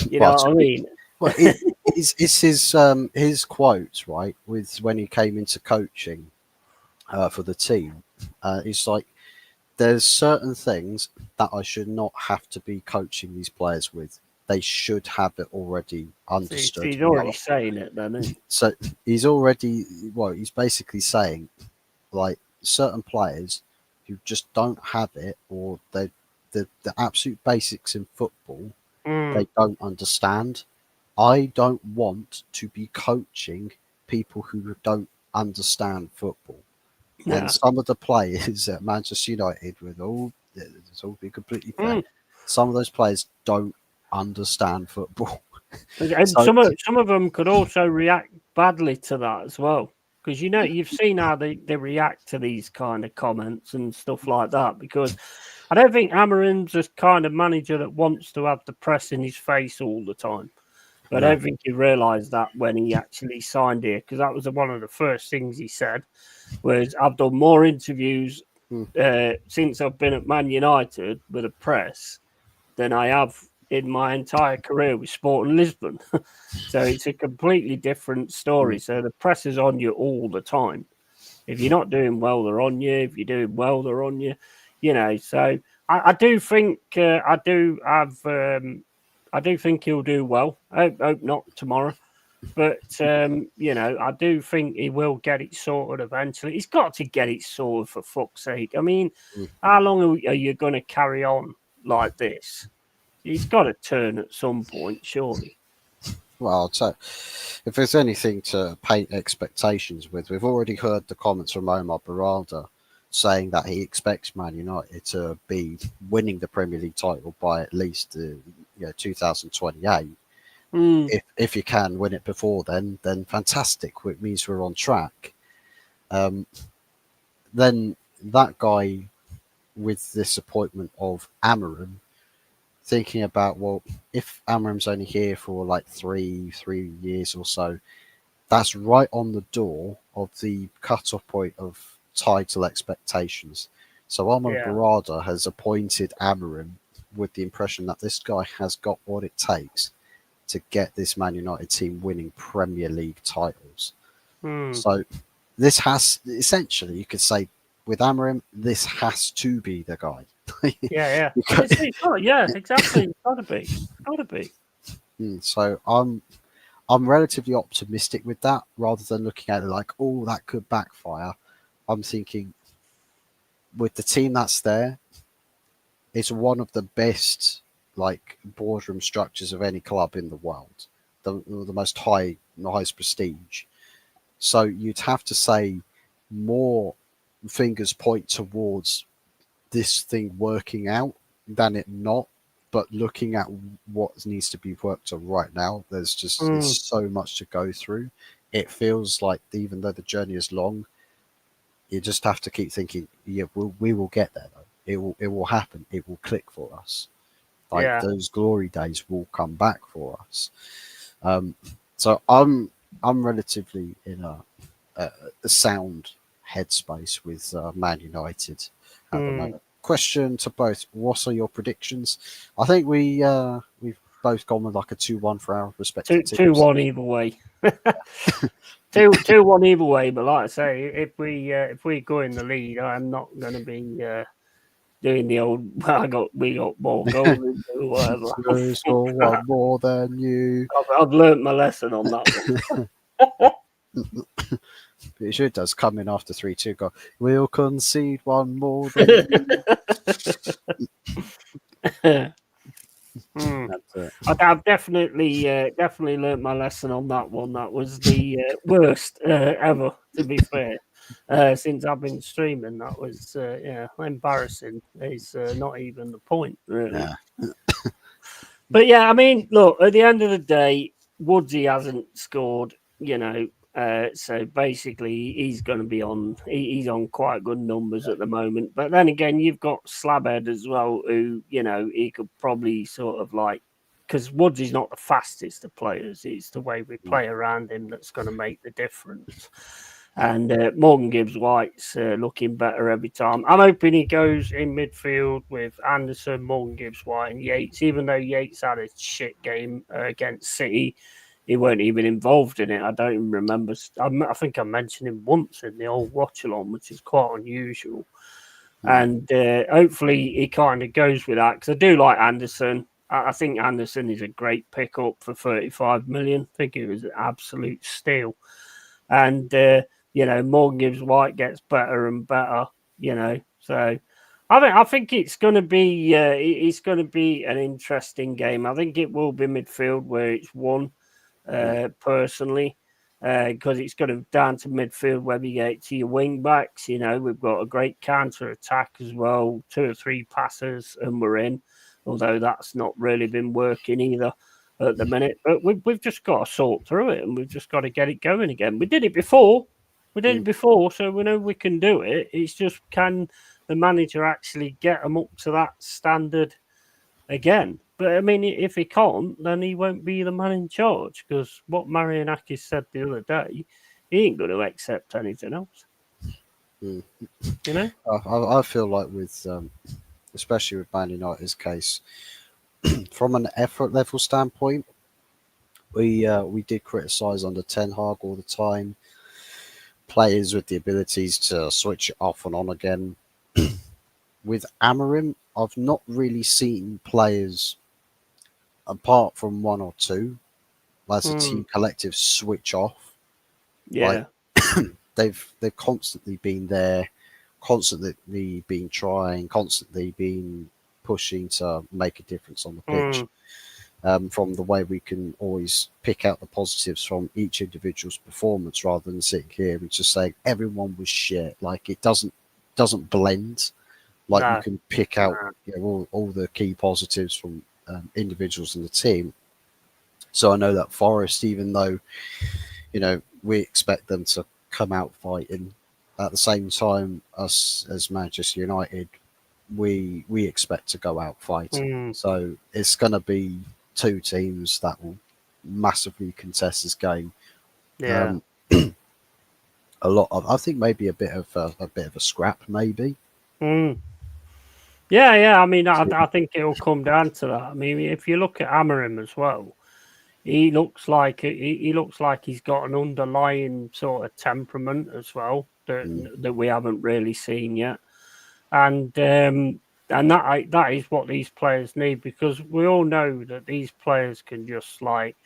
You know Well, what I mean? well, it's his quotes, right? With when he came into coaching for the team, it's like there's certain things that I should not have to be coaching these players with. They should have it already See, understood. he's already saying it, then, isn't he? So he's already he's basically saying like certain players who just don't have it, or the absolute basics in football Mm, they don't understand. I don't want to be coaching people who don't understand football. And yeah. some of the players at Manchester United, let's all be completely fair, Mm. some of those players don't understand football. And So some of them could also react badly to that as well. Because you've seen how they react to these kind of comments and stuff like that. Because I don't think Amarim's the kind of manager that wants to have the press in his face all the time. But I no, don't think he realised that when he actually signed here, because that was one of the first things he said. Was I've done more interviews mm, since I've been at Man United with the press than I have in my entire career with Sporting Lisbon. So it's a completely different story. mm, So the press is on you all the time. If you're not doing well, they're on you. If you're doing well, they're on you. So I do think I do think he'll do well. I hope not tomorrow. But I do think he will get it sorted eventually. He's got to get it sorted for fuck's sake. I mean, mm. how long are you going to carry on like this? He's got to turn at some point, surely. Well, I'd say if there's anything to paint expectations with, we've already heard the comments from Omar Barada saying that he expects Man United to be winning the Premier League title by at least 2028. Mm, If you can win it before then fantastic. It means we're on track. Um, then that guy with this appointment of Amarim, thinking about, well, if Amarim's only here for like three years or so, that's right on the door of the cut-off point of title expectations. So Armand Yeah. Barada has appointed Amorim with the impression that this guy has got what it takes to get this Man United team winning Premier League titles. So this has essentially, you could say, with Amorim, this has to be the guy. Yeah. Yeah, exactly. It's gotta be. It's gotta be. So I'm relatively optimistic with that, rather than looking at it like, oh, that could backfire. I'm thinking with the team that's there, it's one of the best like boardroom structures of any club in the world, the most highest prestige. So you'd have to say more fingers point towards this thing working out than it not. But looking at what needs to be worked on right now, there's so much to go through. It feels like even though the journey is long, you just have to keep thinking, yeah, we will get there though. It will happen. It will click for us. Like Yeah. those glory days will come back for us. Um, so I'm relatively in a sound headspace with Man United at the moment. Question to both: what are your predictions? I think we've both gone with like a 2-1 for our respective Two teams. one either way. Two one either way. But like I say, if we go in the lead, I'm not going to be doing the old. We got more goals than you, whatever. They score one more than you. I've learnt my lesson on that one. It sure does come in after 3-2. Go, we'll concede one more than you. That's it. I've definitely learnt my lesson on that one. That was the worst ever, to be fair. Since I've been streaming, that was embarrassing. It's not even the point, really. Yeah. But yeah, I mean, look, at the end of the day, Woodsy hasn't scored, so basically he's going to be on. He's on quite good numbers at the moment. But then again, you've got Slabhead as well, who he could probably sort of like, because Woodsy's not the fastest of players. It's the way we play around him that's going to make the difference. And Morgan Gibbs White's looking better every time. I'm hoping he goes in midfield with Anderson, Morgan Gibbs White, and Yates. Even though Yates had a shit game against City, he weren't even involved in it. I don't even remember. I think I mentioned him once in the old watch along, which is quite unusual. And hopefully he kind of goes with that, because I do like Anderson. I think Anderson is a great pickup for 35 million. I think it was an absolute steal. And Morgan Gibbs White gets better and better. So I think it's going to be an interesting game. I think it will be midfield where it's won, personally, because it's got to down to midfield whether you get to your wing backs. We've got a great counter attack as well, 2 or 3 passes and we're in. Although that's not really been working either at the minute, but we've just got to sort through it, and we've just got to get it going again. We did it before, so we know we can do it. It's just, can the manager actually get them up to that standard again? But I mean, if he can't, then he won't be the man in charge, because what Marianakis said the other day, he ain't going to accept anything else. I feel like with especially with Man United's case, from an effort level standpoint, we did criticise under Ten Hag all the time. Players with the abilities to switch it off and on again. With Amorim, I've not really seen players, apart from 1 or 2, as a team collective, switch off. Yeah. Like they've constantly been there, constantly been trying, constantly been pushing to make a difference on the pitch. From the way we can always pick out the positives from each individual's performance, rather than sitting here and just saying everyone was shit. Like it doesn't blend. Like you can pick out all the key positives from individuals in the team. So I know that Forest, even though we expect them to come out fighting, at the same time, us as Manchester United, we expect to go out fighting. So it's going to be 2 teams that will massively contest this game. Yeah. A lot of, I think maybe a bit of a scrap, maybe. Yeah. I mean, I think it'll come down to that. I mean, if you look at Amarim as well, he looks like he's got an underlying sort of temperament as well that we haven't really seen yet, and that is what these players need, because we all know that these players can just like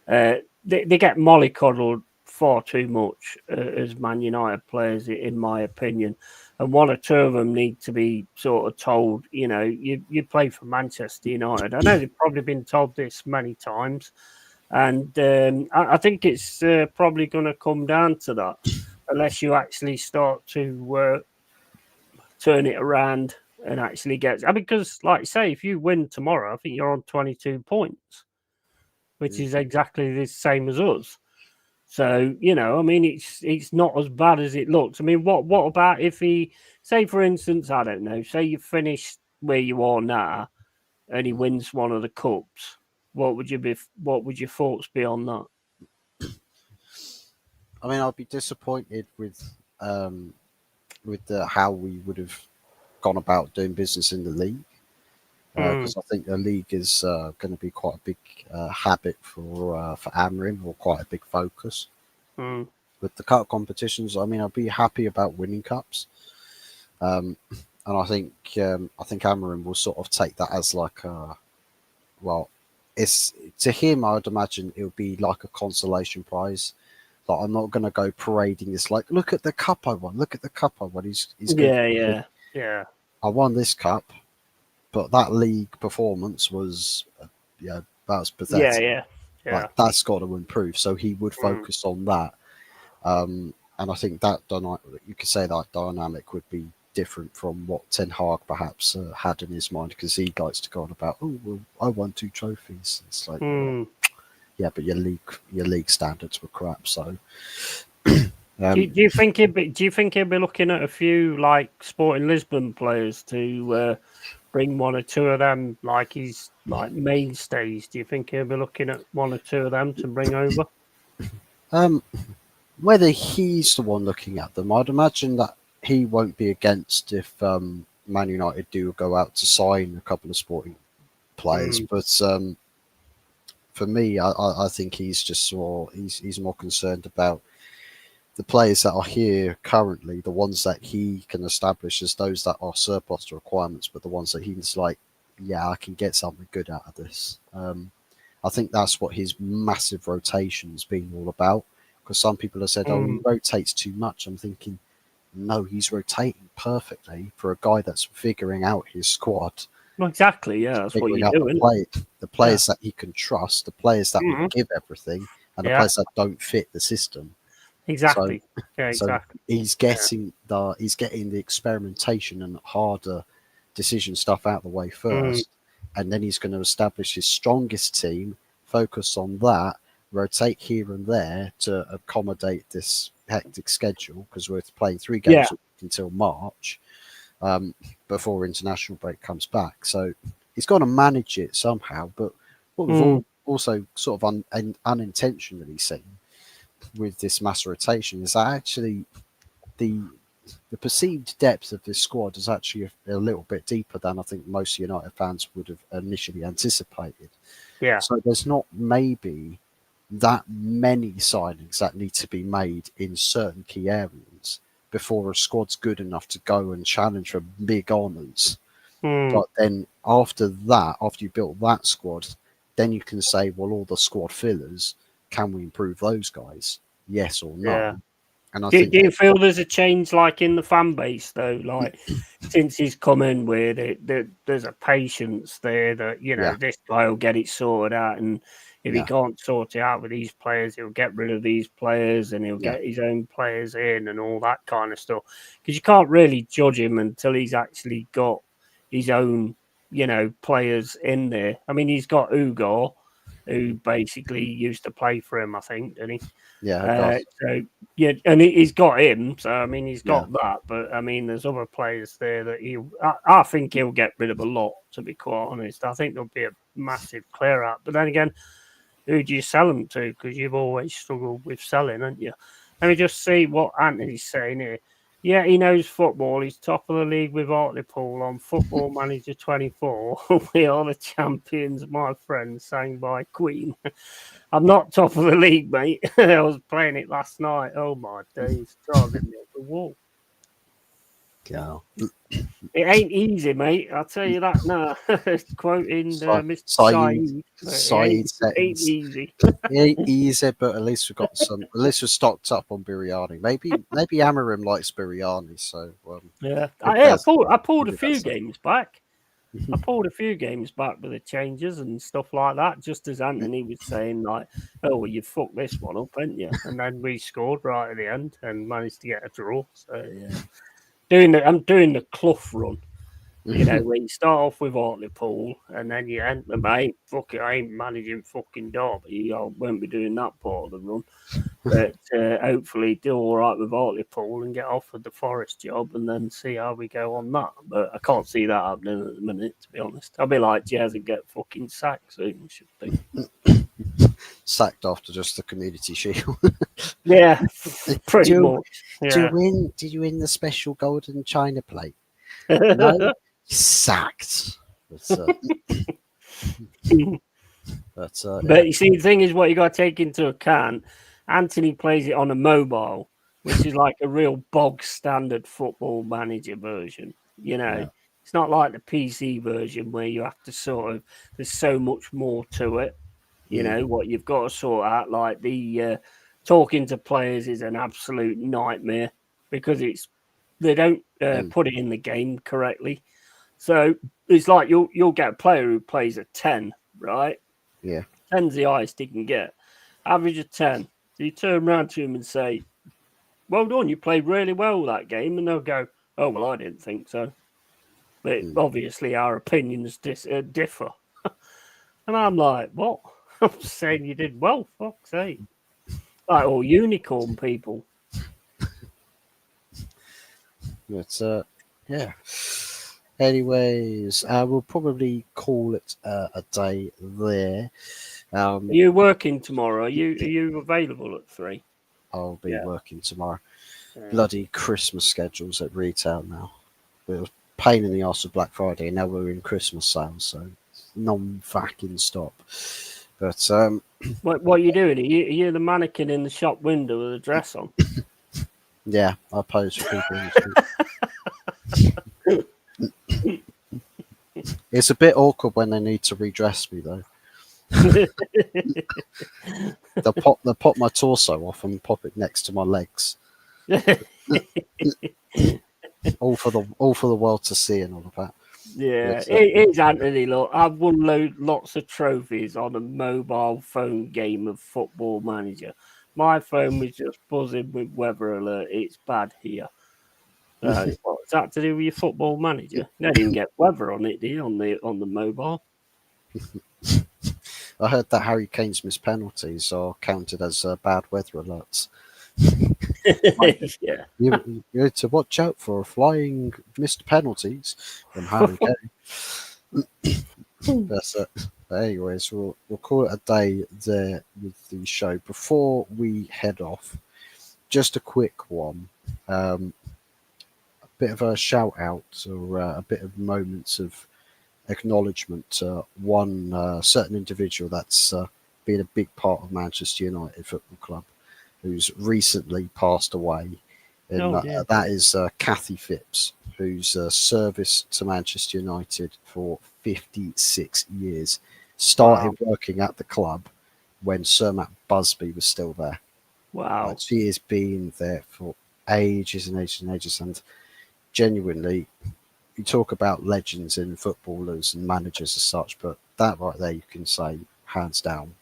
they get mollycoddled far too much as Man United players, in my opinion. And one or two of them need to be sort of told, you play for Manchester United. I know they've probably been told this many times, and I think it's probably going to come down to that, unless you actually start to turn it around and actually get. Because, like you say, if you win tomorrow, I think you're on 22 points, which is exactly the same as us. So, I mean, it's not as bad as it looks. I mean, what about if he, say, for instance, I don't know, say you finish where you are now, and he wins one of the cups? What would your thoughts be on that? I mean, I'd be disappointed with how we would have gone about doing business in the league, because I think the league is going to be quite a big habit for Amrin, or quite a big focus. Mm. With the cup competitions, I mean, I'd be happy about winning cups, and I think Amrin will sort of take that as like a, well, it's to him. I'd imagine it would be like a consolation prize. Like, I'm not going to go parading this. Like, look at the cup I won. Look at the cup I won. He's going to think, Yeah. I won this cup, but that league performance was, yeah, that was pathetic. Yeah. Like, that's got to improve. So he would Mm. focus on that. And I think that you could say that dynamic would be different from what Ten Hag perhaps had in his mind, because he likes to go on about, oh well, I won 2 trophies. It's like, Mm. yeah, but your league standards were crap. So Do you think he'd be looking at a few like Sporting Lisbon players to bring one or two of them, like he's like mainstays? Do you think he'll be looking at one or two of them to bring over? um, whether he's the one looking at them, I'd imagine that he won't be against if Man United do go out to sign a couple of Sporting players. Mm. But for me, I think he's more concerned about the players that are here currently, the ones that he can establish as those that are surplus to requirements, but the ones that he's like, yeah, I can get something good out of this. I think that's what his massive rotation's been all about. Because some people have said, oh, he rotates too much. I'm thinking, no, he's rotating perfectly for a guy that's figuring out his squad, Well, exactly. Yeah, that's what figuring you out do, isn't the it? Yeah. players that he can trust, the players that will give everything, and the Yeah. players that don't fit the system. So Exactly. Yeah. so Exactly. he's getting the experimentation and harder decision stuff out of the way Mm. first, and then he's going to establish his strongest team, focus on that, rotate here and there to accommodate this hectic schedule, because we're playing 3 games Yeah. until March, before international break comes back. So he's got to manage it somehow. But what we've Mm. all also sort of unintentionally seen with this mass rotation is that actually the the perceived depth of this squad is actually a little bit deeper than I think most United fans would have initially anticipated. Yeah. So there's not maybe that many signings that need to be made in certain key areas before a squad's good enough to go and challenge for big honours. Mm. But then after that, after you built that squad, then you can say, well, all the squad fillers, can we improve those guys? Yes or no? Yeah. And I Do think, you feel there's a change like in the fan base though? Like since he's come in with it, there's a patience there that yeah, this guy will get it sorted out, and if he yeah, can't sort it out with these players, he'll get rid of these players and he'll yeah, get his own players in and all that kind of stuff. Because you can't really judge him until he's actually got his own, players in there. I mean, he's got Ugo, who basically used to play for him, I think, didn't he? yeah, it does. So yeah, and he's got him. So I mean, he's Yeah, got that. But I mean, there's other players there that I think he'll get rid of a lot. To be quite honest, I think there'll be a massive clear out. But then again, who do you sell them to? Because you've always struggled with selling, haven't you? Let me just see what Anthony's saying here. Yeah, he knows football. He's top of the league with Hartlepool on Football Manager 24. We are the champions, my friend, sang by Queen. I'm not top of the league, mate. I was playing it last night. Oh my days, driving me up the wall. Yeah. It ain't easy, mate. I'll tell you that now. Quoting Mr. Saeed, Saeed, Saeed ain't settings. easy. It ain't easy, but at least we've got some. At least we're stocked up on biryani. Maybe Amarim likes biryani, so Yeah, if I there's pulled a maybe few that's games back. I pulled a few games back with the changes and stuff like that, just as Anthony was saying, like, oh, well, you fucked this one up, haven't you? And then we scored right at the end and managed to get a draw. So, yeah. I'm doing the Clough run, where you start off with Hartlepool and then you end, I ain't managing fucking Derby. I won't be doing that part of the run. But hopefully do all right with Hartlepool and get offered the Forest job and then see how we go on that. But I can't see that happening at the minute, to be honest. I'll be like Jez and get fucking sacked soon, should be. sacked after just the Community Shield. Yeah, pretty much. Yeah. Did you win the special golden china plate? No, sacked. But But you see, the thing is, what you got to take into account, Anthony plays it on a mobile, which is like a real bog standard Football Manager version. Yeah. It's not like the PC version where you have to there's so much more to it. What you've got to sort out, like the talking to players is an absolute nightmare because they don't put it in the game correctly. So it's like you'll get a player who plays a 10, right? Yeah. 10's the highest he can get. Average of 10. So you turn around to him and say, well done, you played really well that game. And they'll go, oh, well, I didn't think so. But obviously our opinions differ. And I'm like, what? I'm saying you did well, fuck's sake. Like all unicorn people. But yeah. Anyways, we'll probably call it a day there. Are you working tomorrow? Are you available at 3? I'll be working tomorrow. Bloody Christmas schedules at retail now. It was a pain in the arse of Black Friday, and now we're in Christmas sales, so non-fucking stop. But what are you doing? Are you the mannequin in the shop window with a dress on? yeah, I pose for people in the street. It's a bit awkward when they need to redress me though. They'll pop my torso off and pop it next to my legs. all for the world to see and all of that. Yeah, it is, Anthony. Look, I've won lots of trophies on a mobile phone game of Football Manager. My phone was just buzzing with weather alert. It's bad here. What's that to do with your Football Manager? They didn't get weather on it, do you, on the mobile? I heard that Harry Kane's missed penalties are counted as bad weather alerts. Yeah. You need to watch out for flying missed penalties from Harry Kane. That's it. But anyways, we'll call it a day there with the show. Before we head off, just a quick one. A bit of a shout out or a bit of moments of acknowledgement to one certain individual that's been a big part of Manchester United Football Club, who's recently passed away. And that is Kathy Phipps, who's service to Manchester United for 56 years. Started working at the club when Sir Matt Busby was still there. Wow. Like, she has been there for ages and ages and ages. And genuinely, you talk about legends in footballers and managers as such, but that right there, you can say, hands down,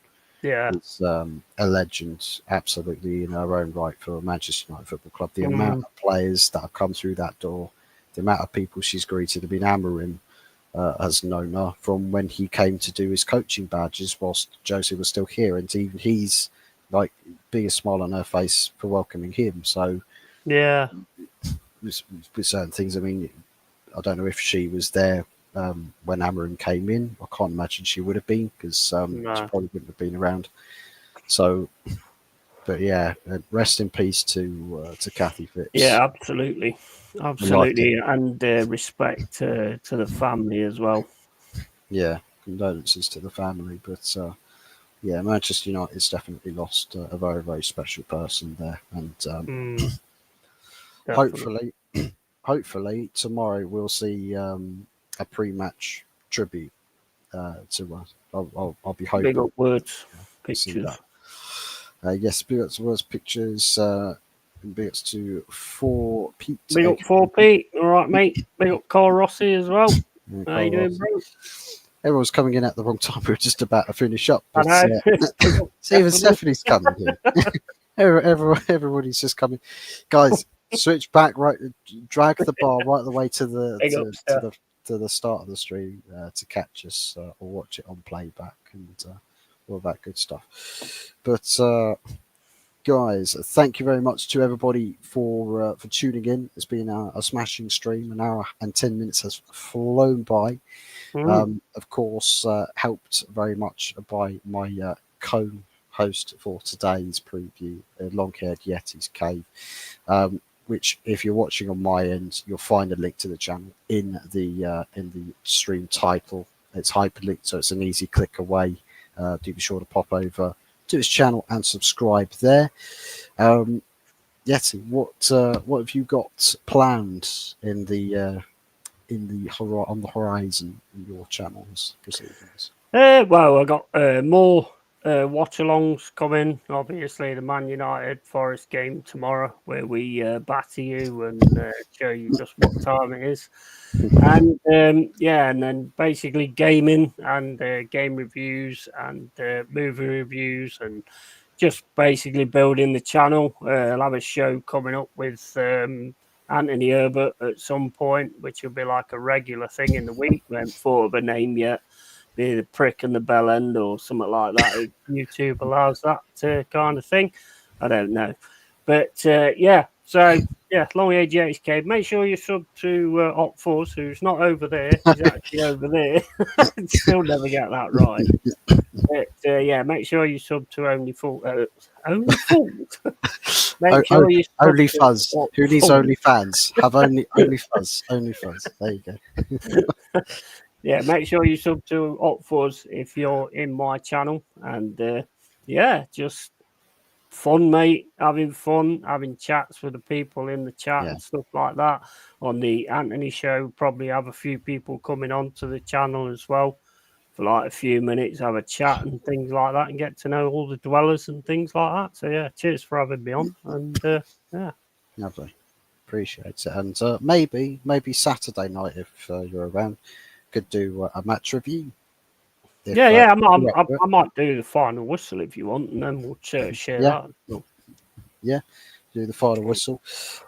is a legend, absolutely in her own right for Manchester United Football Club. The amount of players that have come through that door, the amount of people she's greeted. I mean, Amarim has known her from when he came to do his coaching badges whilst Josie was still here, and even he's like biggest smile on her face for welcoming him. So yeah, with certain things, I mean, I don't know if she was there when Amarim came in. I can't imagine she would have been because she probably wouldn't have been around. So But yeah, rest in peace to Kathy Phipps. Yeah, absolutely, absolutely, and respect to the family as well. Yeah, condolences to the family. But yeah, Manchester United's definitely lost a very, very special person there, and hopefully, hopefully tomorrow we'll see a pre-match tribute to us. I'll be hoping Big up words, to see pictures. that. Yes, big ups to words pictures. And big ups to 4 Pete. Big up 4P. All right, mate. Big up Carl Rossi as well. How you doing, bro? Everyone's coming in at the wrong time. We were just about to finish up. I But, know. see, even Stephanie's coming in. Everybody's just coming. Guys, switch back, right? Drag the bar right the way to the start of the stream to catch us or watch it on playback and all that good stuff. But guys, thank you very much to everybody for tuning in. It's been a smashing stream. An hour and 10 minutes has flown by. Of course, helped very much by my co-host for today's preview, Long-Haired Yeti's Cave, which, if you're watching on my end, you'll find a link to the channel in the stream title. It's hyperlinked, so it's an easy click away. Do be sure to pop over to his channel and subscribe there. Yeti, what have you got planned on the horizon in your channels proceedings? Well, I got more watch-alongs coming. Obviously, the Man United Forest game tomorrow, where we batter you and show you just what time it is. And yeah, and then basically gaming and game reviews and movie reviews and just basically building the channel. I'll have a show coming up with Anthony Herbert at some point, which will be like a regular thing in the week. We haven't thought of a name yet. Be the Prick and the Bell End or something like that. If YouTube allows that kind of thing. I don't know. But yeah, so yeah, LongHairedYeti'sCave. Make sure you sub to Op4s, who's not over there. He's actually over there. Still never get that right. But yeah, make sure you sub to Only Fault. Make sure you sub Only to Fuzz. Op4s. Who needs Only Fans? Have only Fuzz. Only Fuzz. There you go. Yeah, make sure you sub to Op4s if you're in my channel. And yeah, just fun, mate. having chats with the people in the chat and stuff like that. On the Anthony show, probably have a few people coming onto the channel as well for like a few minutes, have a chat and things like that, and get to know all the dwellers and things like that. So yeah, cheers for having me on. And yeah, lovely, appreciate it. And maybe Saturday night, if you're around, could do a match review. I might do the final whistle if you want, and then we'll share that. Yeah, do the final whistle,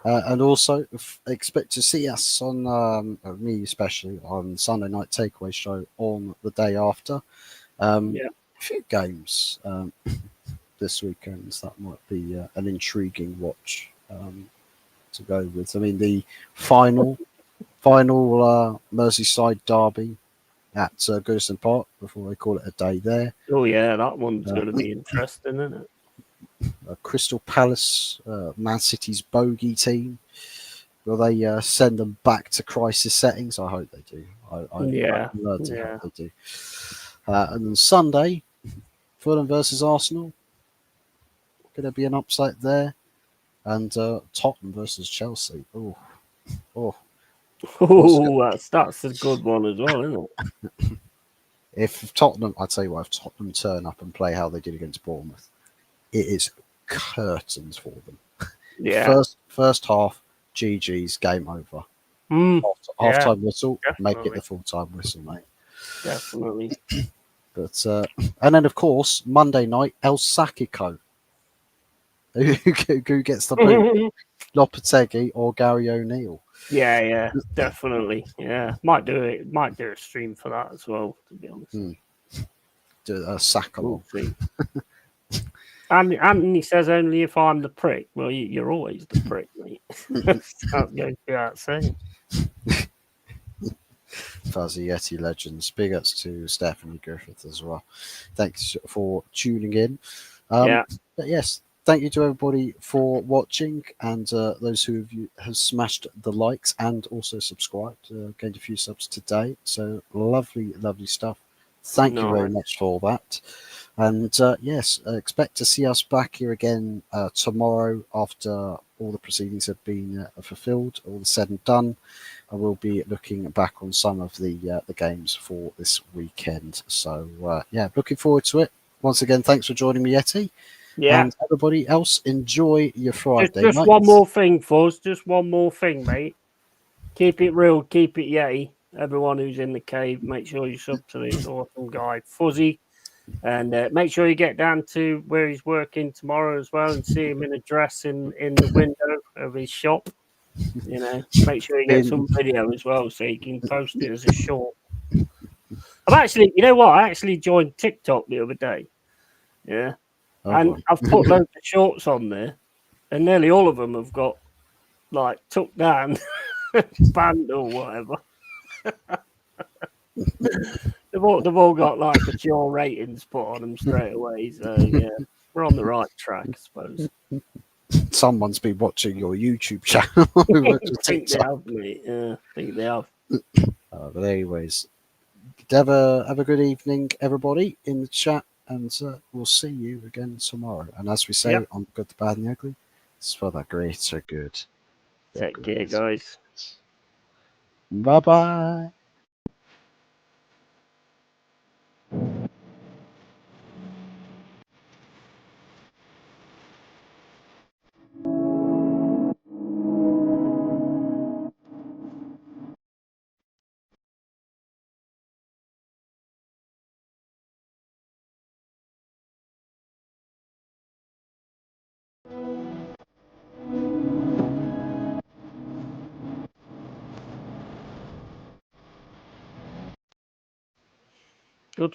and also expect to see us on me especially on Sunday night takeaway show on the day after. A few games this weekend that might be an intriguing watch to go with. I mean, the final Merseyside derby at Goodison Park before they call it a day there. Oh yeah, that one's going to be interesting, isn't it? Crystal Palace, Man City's bogey team. Will they send them back to crisis settings? I hope they do. I hope they do. And then Sunday, Fulham versus Arsenal. Going to be an upset there. And Tottenham versus Chelsea. Oh, that's a good one as well, isn't it? If Tottenham, I tell you what, if Tottenham turn up and play how they did against Bournemouth, it is curtains for them. Yeah. First half, GG's, game over. Half time whistle, definitely. Make it the full time whistle, mate. Definitely. But and then of course Monday night, El Sakiko. Who gets the boot? Lopetegui or Gary O'Neill? Yeah, definitely. Yeah, might do a stream for that as well. To be honest, do a sack along. And Anthony says only if I'm the prick. Well, you're always the prick, mate. Can't go without saying. Fuzzy Yeti legends. Big ups to Stephanie Griffith as well. Thanks for tuning in. But yes, thank you to everybody for watching, and those who have smashed the likes and also subscribed. Gained a few subs today, so lovely, lovely stuff. Thank you very Nice. much for that. And yes, expect to see us back here again tomorrow after all the proceedings have been fulfilled, all the said and done. I will be looking back on some of the games for this weekend. So yeah, looking forward to it. Once again, thanks for joining me, Yeti. Yeah. And everybody else, enjoy your Friday Just one nights. more thing, Fuzz. Just one more thing, mate. Keep it real. Keep it yeti. Everyone who's in the cave, make sure you sub to this awesome guy, Fuzzy. And make sure you get down to where he's working tomorrow as well and see him in a dress in the window of his shop. You know, make sure you get Been some video as well so you can post it as a short. I've actually, you know what? I actually joined TikTok the other day. Yeah. oh And boy, I've put loads of shorts on there, and nearly all of them have got like tucked down, banned or whatever. they've all got like mature ratings put on them straight away. So yeah, we're on the right track, I suppose. someone's been watching your YouTube channel over I to think they TikTok. have, mate. Yeah, I think they have. But anyways, have a good evening, everybody in the chat, and we'll see you again tomorrow. And as we say Yep. on the Good, the Bad, and the Ugly, it's for the greater good. The Take care, greater. guys. Bye bye. Good stuff.